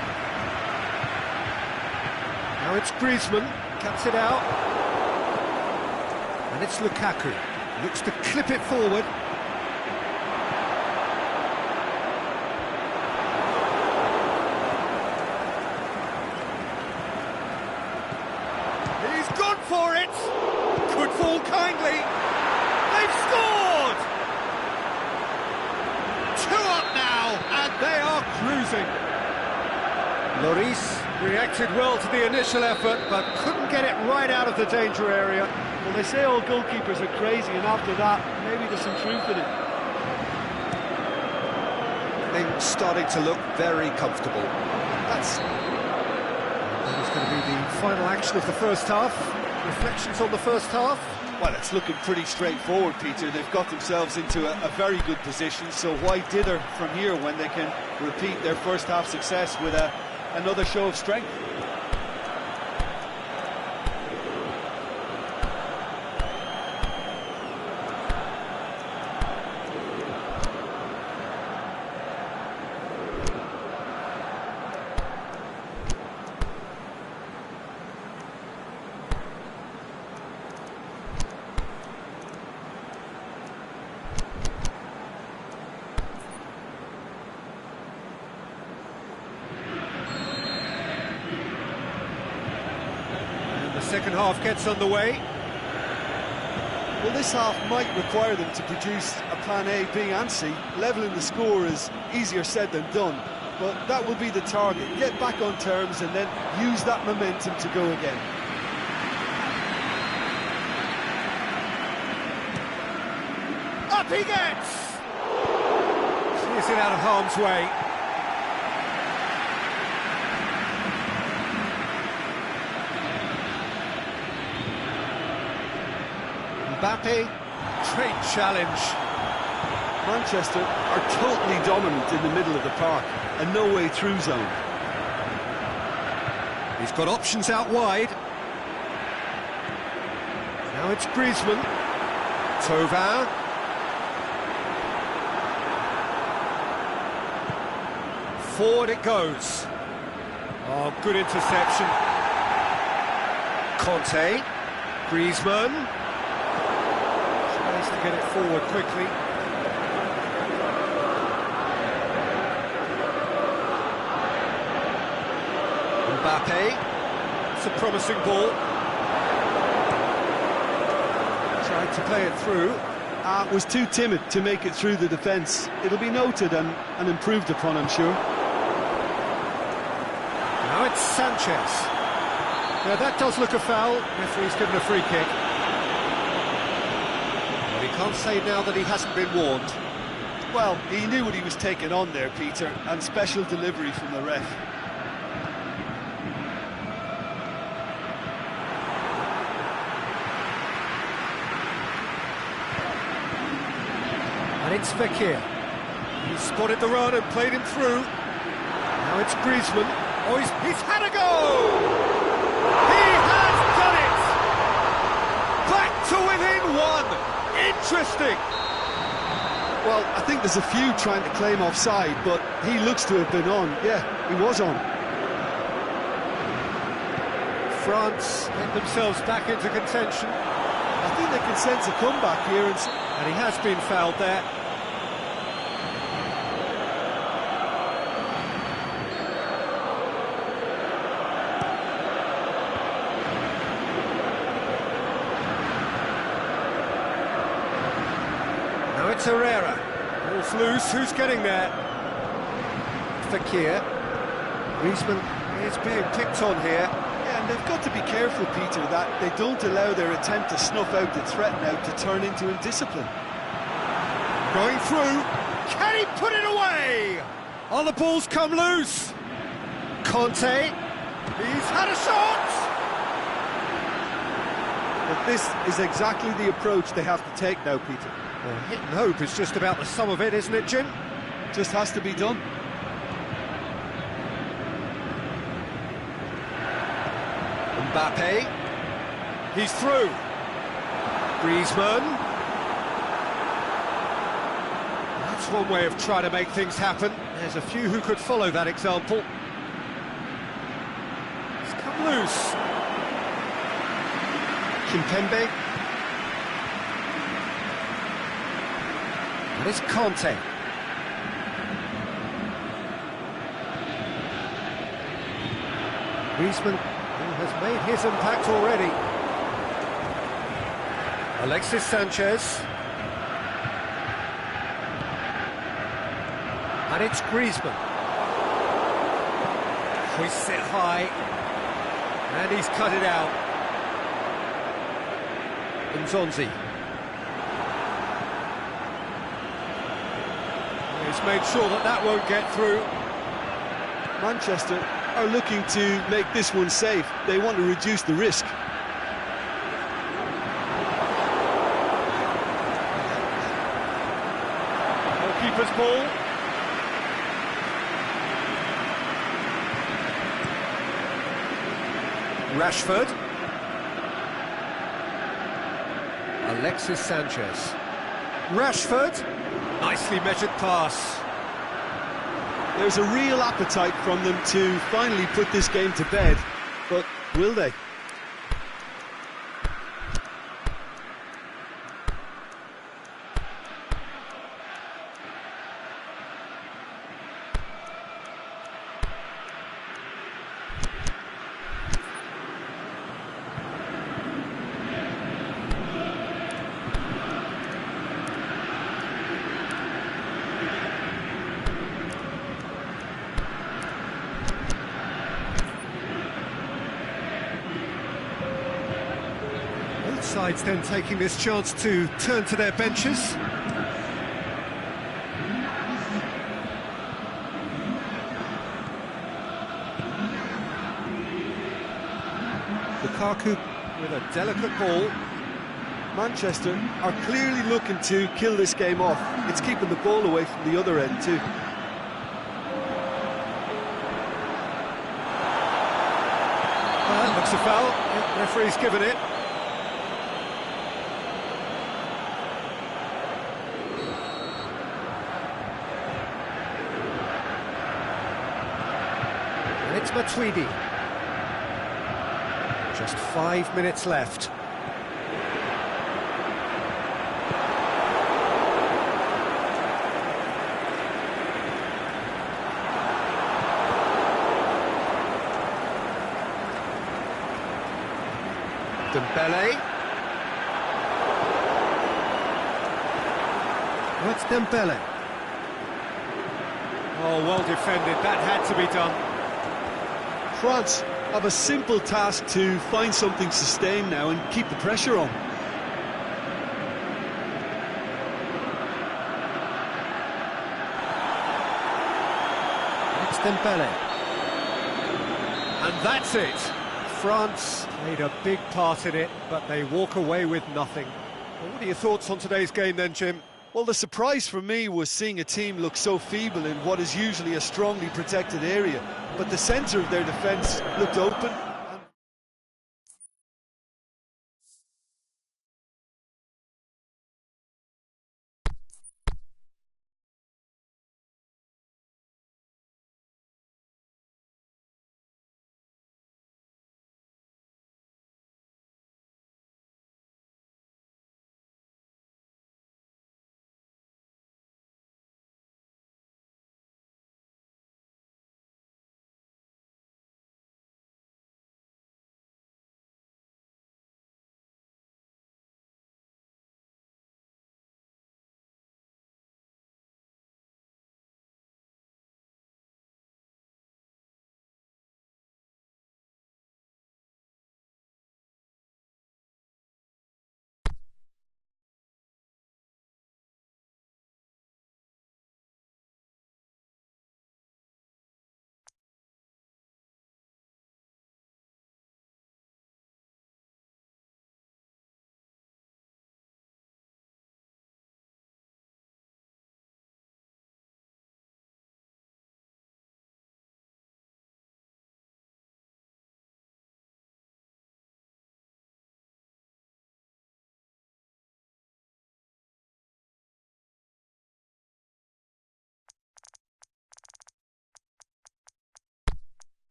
Now it's Griezmann, cuts it out. And it's Lukaku, looks to clip it forward. He's gone for it! Could fall kindly. They've scored! 2 up now, and they are cruising. Lloris reacted well to the initial effort, but couldn't get it right out of the danger area. Well, they say all goalkeepers are crazy, and after that, maybe there's some truth in it. Things starting to look very comfortable. That is going to be the final action of the first half. Reflections on the first half? Well, it's looking pretty straightforward, Peter. They've got themselves into a very good position, so why dither from here when they can repeat their first half success with another show of strength? Second half gets underway. Well, this half might require them to produce a plan A, B and C. Levelling the score is easier said than done, but that will be the target. Get back on terms and then use that momentum to go again. Up he gets! Clears it out of harm's way. Mbappe, great challenge. Manchester are totally dominant in the middle of the park, a no-way through zone. He's got options out wide. Now it's Griezmann. Thauvin. Forward it goes. Oh, good interception. Conte. Griezmann. Tries to get it forward quickly. Mbappe. It's a promising ball. Tried to play it through. Was too timid to make it through the defence. It'll be noted and improved upon, I'm sure. Now it's Sanchez. Now that does look a foul. Referee's given a free kick. Well, he can't say now that he hasn't been warned. Well, he knew what he was taking on there, Peter, and special delivery from the ref. And it's Fekir. He spotted the run and played him through. Now it's Griezmann. Oh, he's had a go! He has done it! Back to within one! Interesting! Well, I think there's a few trying to claim offside, but he looks to have been on. Yeah, he was on. France get themselves back into contention. I think they can sense a comeback here, and he has been fouled there. Now it's Herrera. Ball's loose, who's getting there? Fekir. Griezmann It's being picked on here. Yeah, and they've got to be careful, Peter, that they don't allow their attempt to snuff out the threat now to turn into indiscipline. Going through. Can he put it away? Oh, the ball's come loose. Conte. He's had a shot. But this is exactly the approach they have to take now, Peter. Well, hit and hope is just about the sum of it, isn't it, Jim? Just has to be done. Mbappe. He's through. Griezmann. That's one way of trying to make things happen. There's a few who could follow that example. It's come loose. Kimpembe. And it's Conte. Griezmann, who has made his impact already. Alexis Sanchez. And it's Griezmann. Hoists it high. And he's cut it out. Nzonzi. He's made sure that that won't get through. Manchester are looking to make this one safe. They want to reduce the risk. Keeper's ball. Rashford. Alexis Sanchez. Rashford. Nicely measured pass. There's a real appetite from them to finally put this game to bed, but will they? Sides then taking this chance to turn to their benches. Lukaku with a delicate ball. Manchester are clearly looking to kill this game off. It's keeping the ball away from the other end too. That looks a foul. Yeah, referee's given it. It's Matuidi. Just 5 minutes left. Dembele. That's Dembele. Oh, well defended. That had to be done. France have a simple task to find something sustained now and keep the pressure on. It's Dembele. And that's it. France played a big part in it, but they walk away with nothing. Well, what are your thoughts on today's game then, Jim? Well, the surprise for me was seeing a team look so feeble in what is usually a strongly protected area, but the centre of their defence looked open.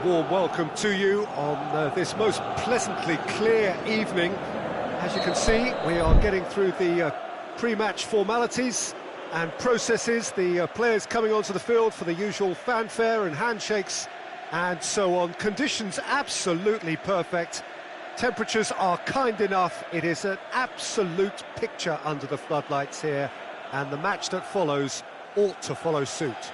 warm welcome to you on this most pleasantly clear evening. As you can see, we are getting through the pre-match formalities and processes, the players coming onto the field for the usual fanfare and handshakes and so on. Conditions absolutely perfect. Temperatures are kind enough. It is an absolute picture under the floodlights here, and the match that follows ought to follow suit.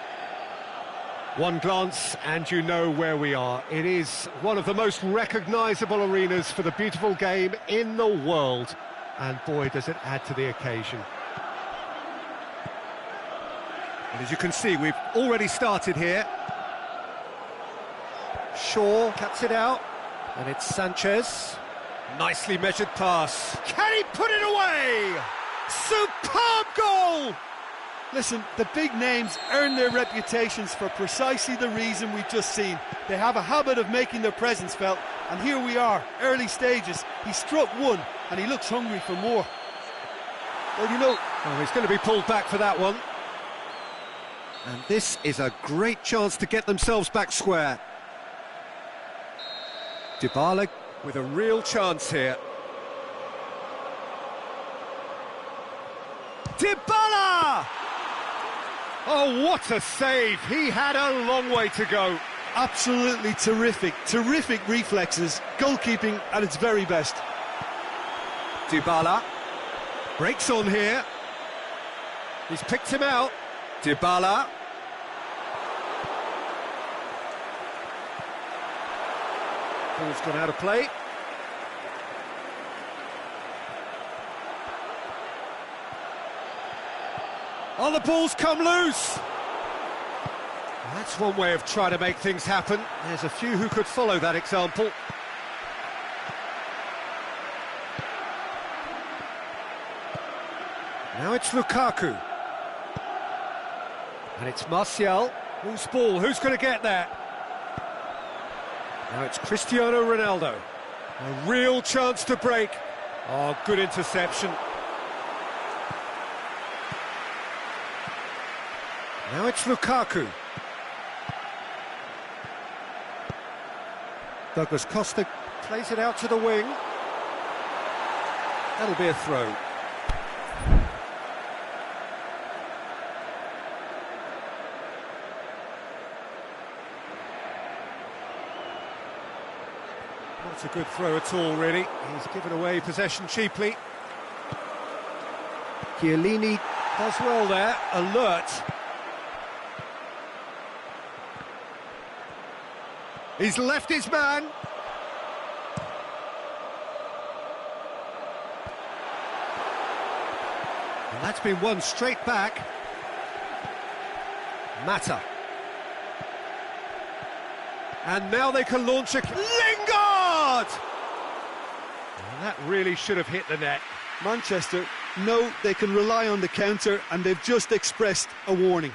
One glance and you know where we are. It is one of the most recognisable arenas for the beautiful game in the world, and boy does it add to the occasion. And as you can see, we've already started here. Shaw cuts it out, and it's Sanchez. Nicely measured pass. Can he put it away? Superb goal! Listen, the big names earn their reputations for precisely the reason we've just seen. They have a habit of making their presence felt, and here we are, early stages. He struck one, and he looks hungry for more. Well, you know, he's going to be pulled back for that one. And this is a great chance to get themselves back square. Dybala with a real chance here. Dybala! Oh, what a save! He had a long way to go. Absolutely terrific reflexes, goalkeeping at its very best. Dybala breaks on here. He's picked him out. Dybala. Ball's gone out of play. Oh, the ball's come loose! That's one way of trying to make things happen. There's a few who could follow that example. Now it's Lukaku. And it's Martial. Whose ball? Who's going to get there? Now it's Cristiano Ronaldo. A real chance to break. Oh, good interception. Now it's Lukaku. Douglas Costa plays it out to the wing. That'll be a throw. Not a good throw at all, really. He's given away possession cheaply. Chiellini does well there, alert. He's left his man. And that's been won straight back. Mata. And now they can launch a... Lingard! And that really should have hit the net. Manchester know they can rely on the counter, and they've just expressed a warning.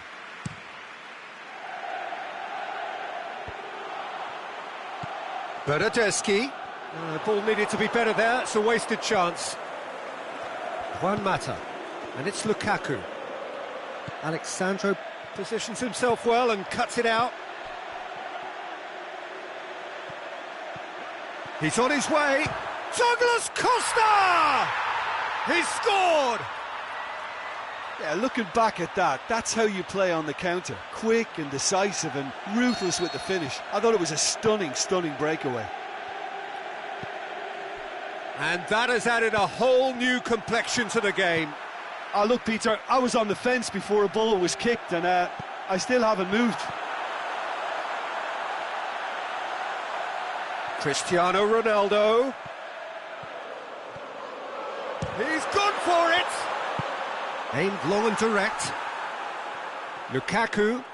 Bernardeschi. The ball needed to be better there. It's a wasted chance. Juan Mata. And it's Lukaku. Alexandro positions himself well and cuts it out. He's on his way. Douglas Costa! He's scored! Yeah, looking back at that, that's how you play on the counter. Quick and decisive and ruthless with the finish. I thought it was a stunning breakaway. And that has added a whole new complexion to the game. Oh, look, Peter, I was on the fence before a ball was kicked, and I still haven't moved. Cristiano Ronaldo. He's gone for it! Aimed long and direct. Lukaku.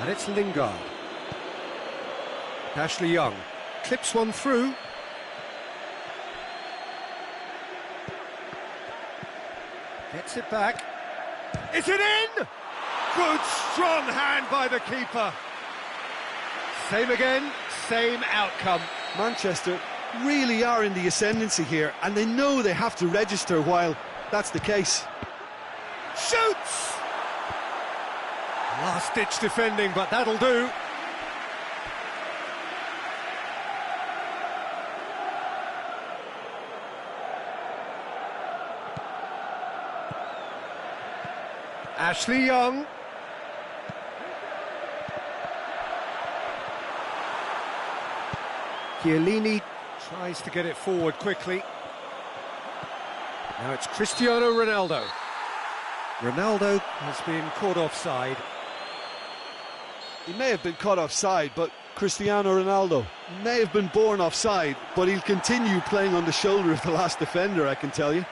And it's Lingard. Ashley Young clips one through. Gets it back. Is it in? Good strong hand by the keeper. Same again, same outcome. Manchester really are in the ascendancy here, and they know they have to register while that's the case. Shoots! Last-ditch defending, but that'll do. Ashley Young. Chiellini tries to get it forward quickly. Now it's Cristiano Ronaldo. Ronaldo has been caught offside. He may have been caught offside, but Cristiano Ronaldo may have been born offside, but he'll continue playing on the shoulder of the last defender, I can tell you.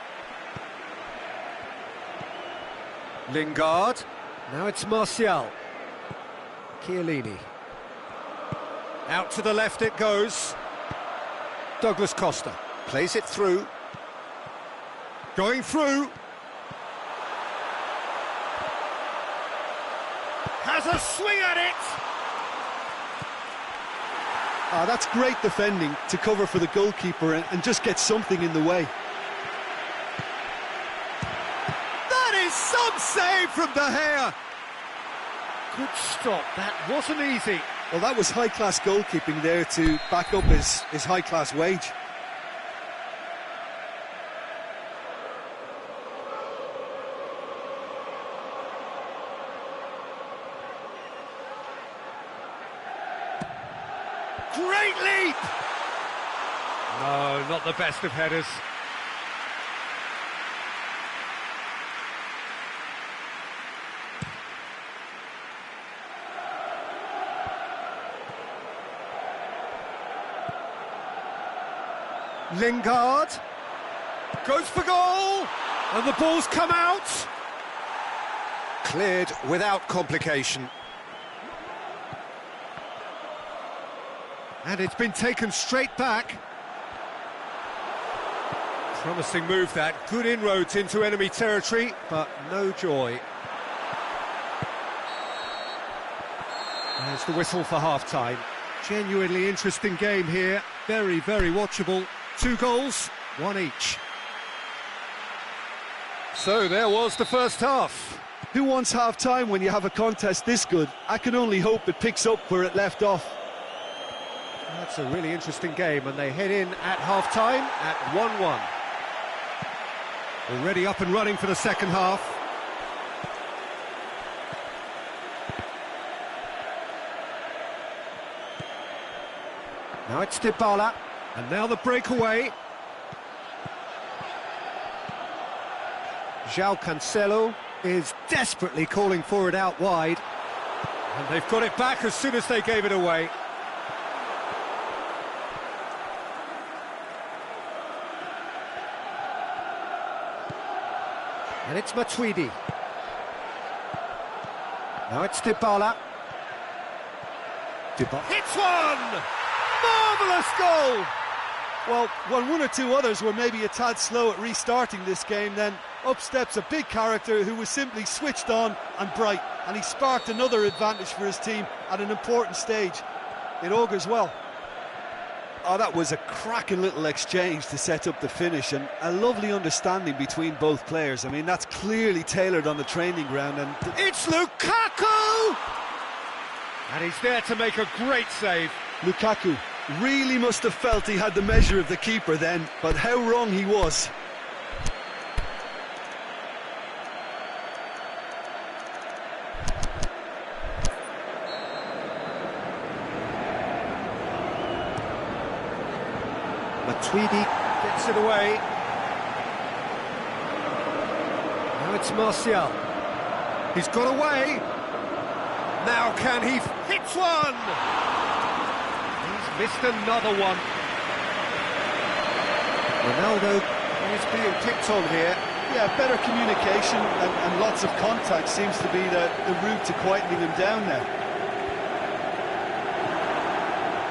Lingard. Now it's Martial. Chiellini. Out to the left it goes. Douglas Costa plays it through. Going through. Has a swing at it. That's great defending to cover for the goalkeeper and just get something in the way. That is some save from De Gea. Good stop, that wasn't easy. Well, that was high-class goalkeeping there to back up his high-class wage. Great leap! No, not the best of headers. Lingard goes for goal, and the ball's come out. Cleared without complication. And it's been taken straight back. Promising move that, good inroads into enemy territory, but no joy. There's the whistle for half-time. Genuinely interesting game here, very, very watchable. 2 goals, 1 each. So there was the first half. Who wants half-time when you have a contest this good? I can only hope it picks up where it left off. That's a really interesting game, and they head in at half-time at 1-1. Already up and running for the second half. Now it's Dybala, and now the breakaway. João Cancelo is desperately calling for it out wide, and they've got it back as soon as they gave it away. And it's Matuidi. Now it's Dybala. Dybala hits one! Marvellous goal! Well, when one or two others were maybe a tad slow at restarting this game, then up steps a big character who was simply switched on and bright, and he sparked another advantage for his team at an important stage. It augurs well. Oh, that was a cracking little exchange to set up the finish, and a lovely understanding between both players. I mean, that's clearly tailored on the training ground, and it's Lukaku! And he's there to make a great save. Lukaku really must have felt he had the measure of the keeper then, but how wrong he was. Matuidi gets it away. Now it's Martial. He's got away. Now can he hit one? He's missed another one. Ronaldo is being picked on here. Yeah, better communication and lots of contact seems to be the route to quietening him down now.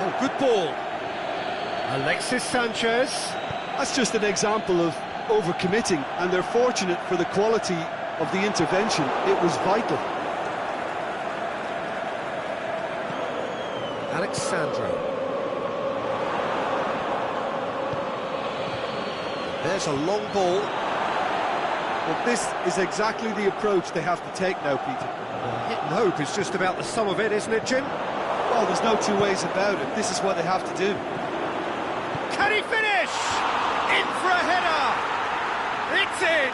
Oh, good ball. Alexis Sanchez. That's just an example of overcommitting, and they're fortunate for the quality of the intervention. It was vital. Alex Sandro. There's a long ball. But this is exactly the approach they have to take now, Peter. Hit and hope is just about the sum of it, isn't it, Jim? Well, there's no two ways about it. This is what they have to do. Can he finish? In for a header. It's in.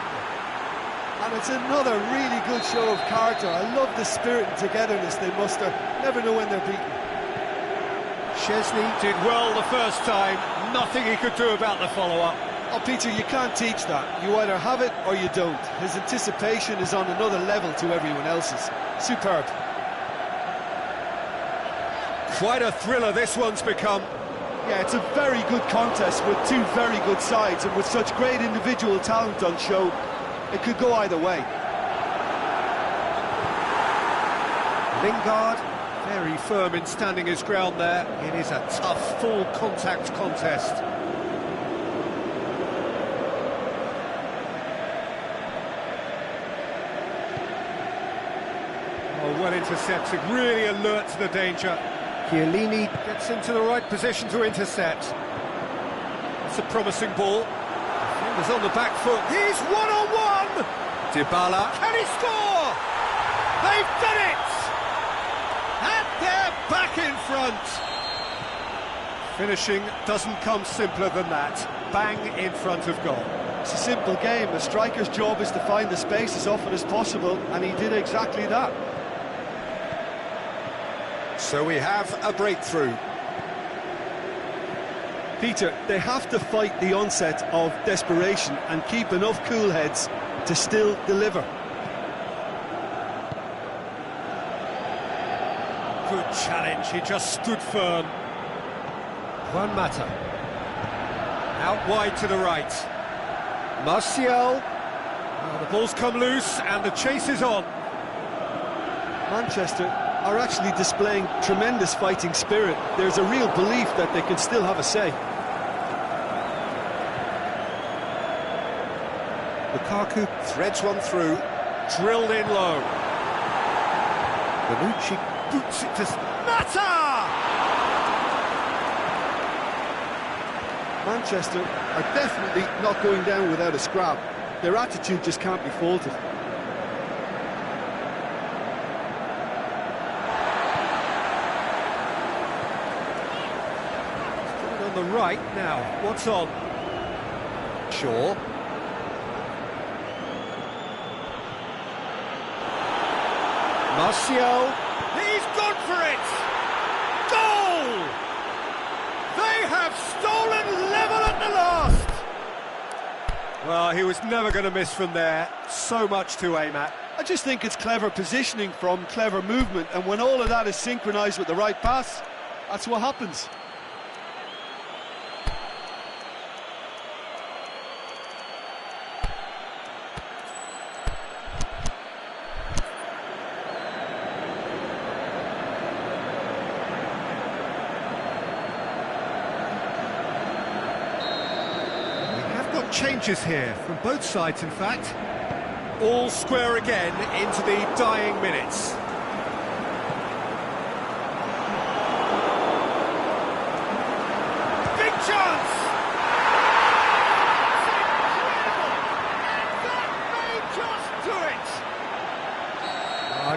And it's another really good show of character. I love the spirit and togetherness they muster. Never know when they're beaten. Chesney did well the first time. Nothing he could do about the follow-up. Oh, Peter, you can't teach that. You either have it or you don't. His anticipation is on another level to everyone else's. Superb. Quite a thriller this one's become. Yeah, it's a very good contest with two very good sides, and with such great individual talent on show, it could go either way. Lingard, very firm in standing his ground there. It is a tough, full-contact contest. Oh, well intercepted, really alert to the danger. Chiellini gets into the right position to intercept. It's a promising ball. Defender's on the back foot. He's one-on-one! Dybala. Can he score? They've done it! And they're back in front. Finishing doesn't come simpler than that. Bang in front of goal. It's a simple game. A striker's job is to find the space as often as possible, and he did exactly that. So we have a breakthrough. Peter, they have to fight the onset of desperation and keep enough cool heads to still deliver. Good challenge, he just stood firm. Juan Mata. Out wide to the right. Martial. Oh, the ball's come loose and the chase is on. Manchester are actually displaying tremendous fighting spirit. There's a real belief that they can still have a say. Lukaku threads one through, drilled in low. Bonucci boots it to Mata! Manchester are definitely not going down without a scrap. Their attitude just can't be faulted. On the right now, what's on? Shaw. Martial. He's gone for it. Goal! They have stolen level at the last. Well, he was never going to miss from there. So much to aim at. I just think it's clever positioning from clever movement, and when all of that is synchronised with the right pass, that's what happens. Changes here from both sides, in fact. All square again into the dying minutes. Big chance!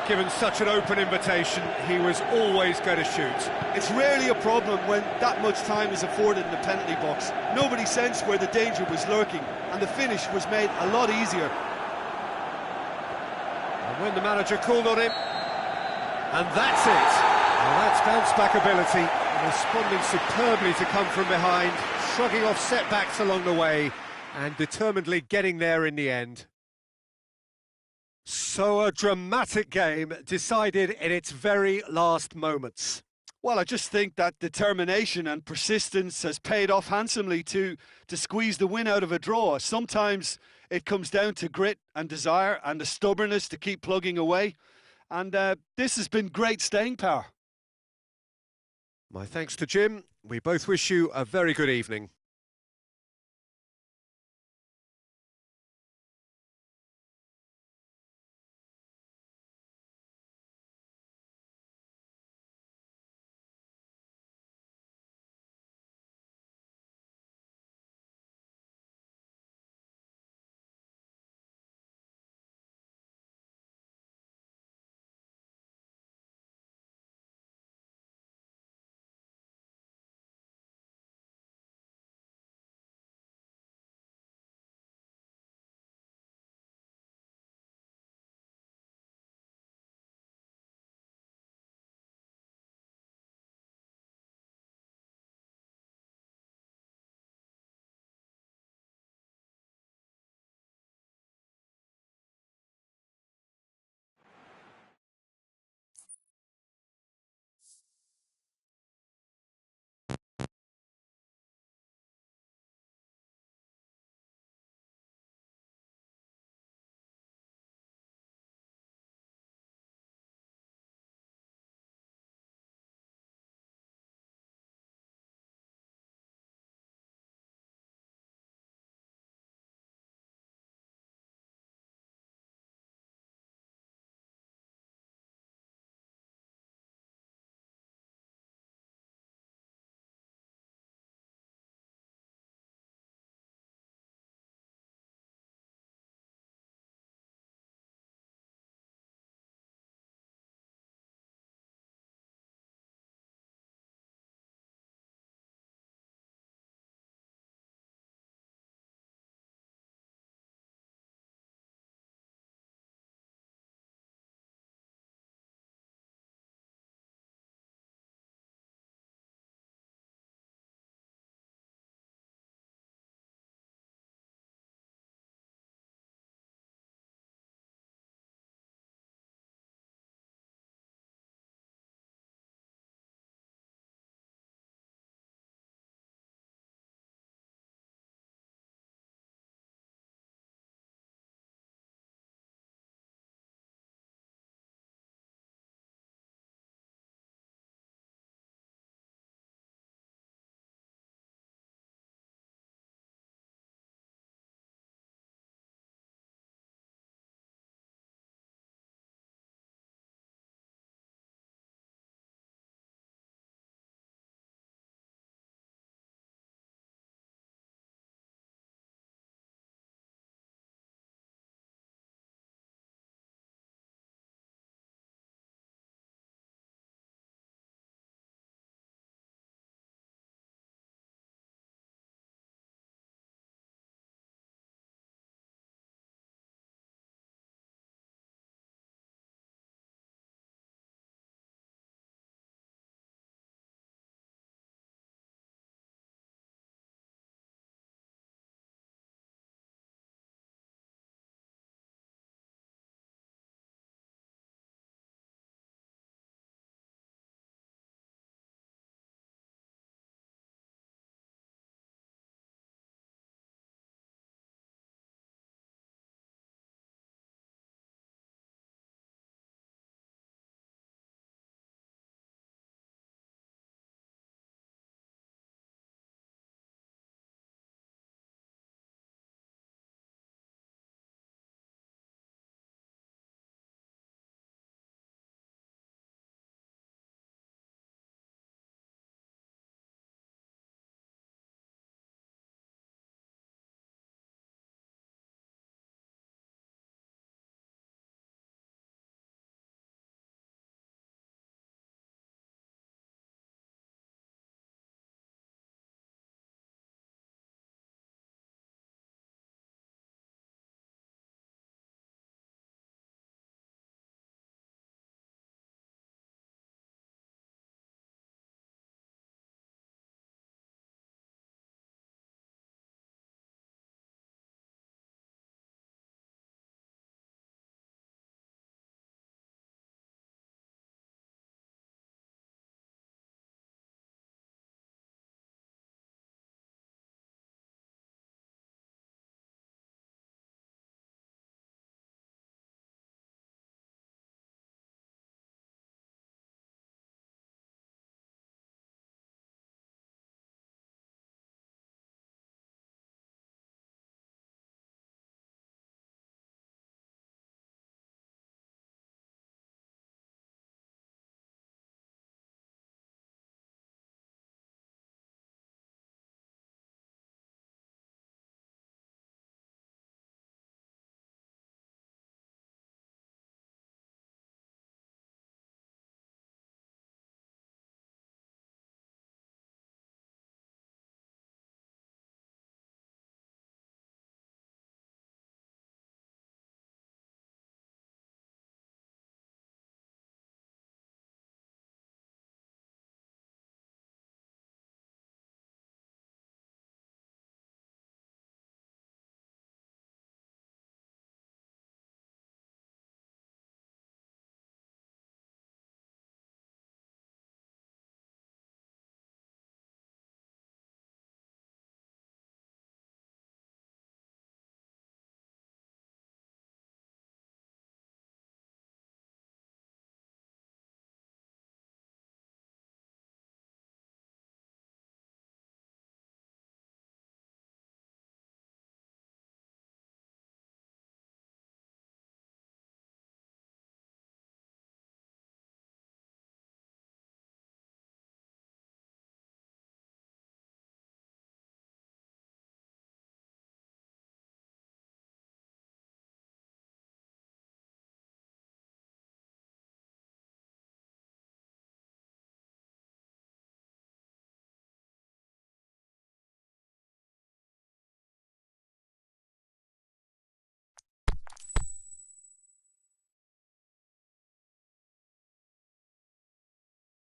Given such an open invitation, he was always going to shoot. It's rarely a problem when that much time is afforded in the penalty box. Nobody sensed where the danger was lurking, and the finish was made a lot easier. And when the manager called on him, and that's it. Well, that's bounce-back ability, responding superbly to come from behind, shrugging off setbacks along the way, and determinedly getting there in the end. So a dramatic game decided in its very last moments. Well, I just think that determination and persistence has paid off handsomely to squeeze the win out of a draw. Sometimes it comes down to grit and desire and the stubbornness to keep plugging away. And this has been great staying power. My thanks to Jim. We both wish you a very good evening.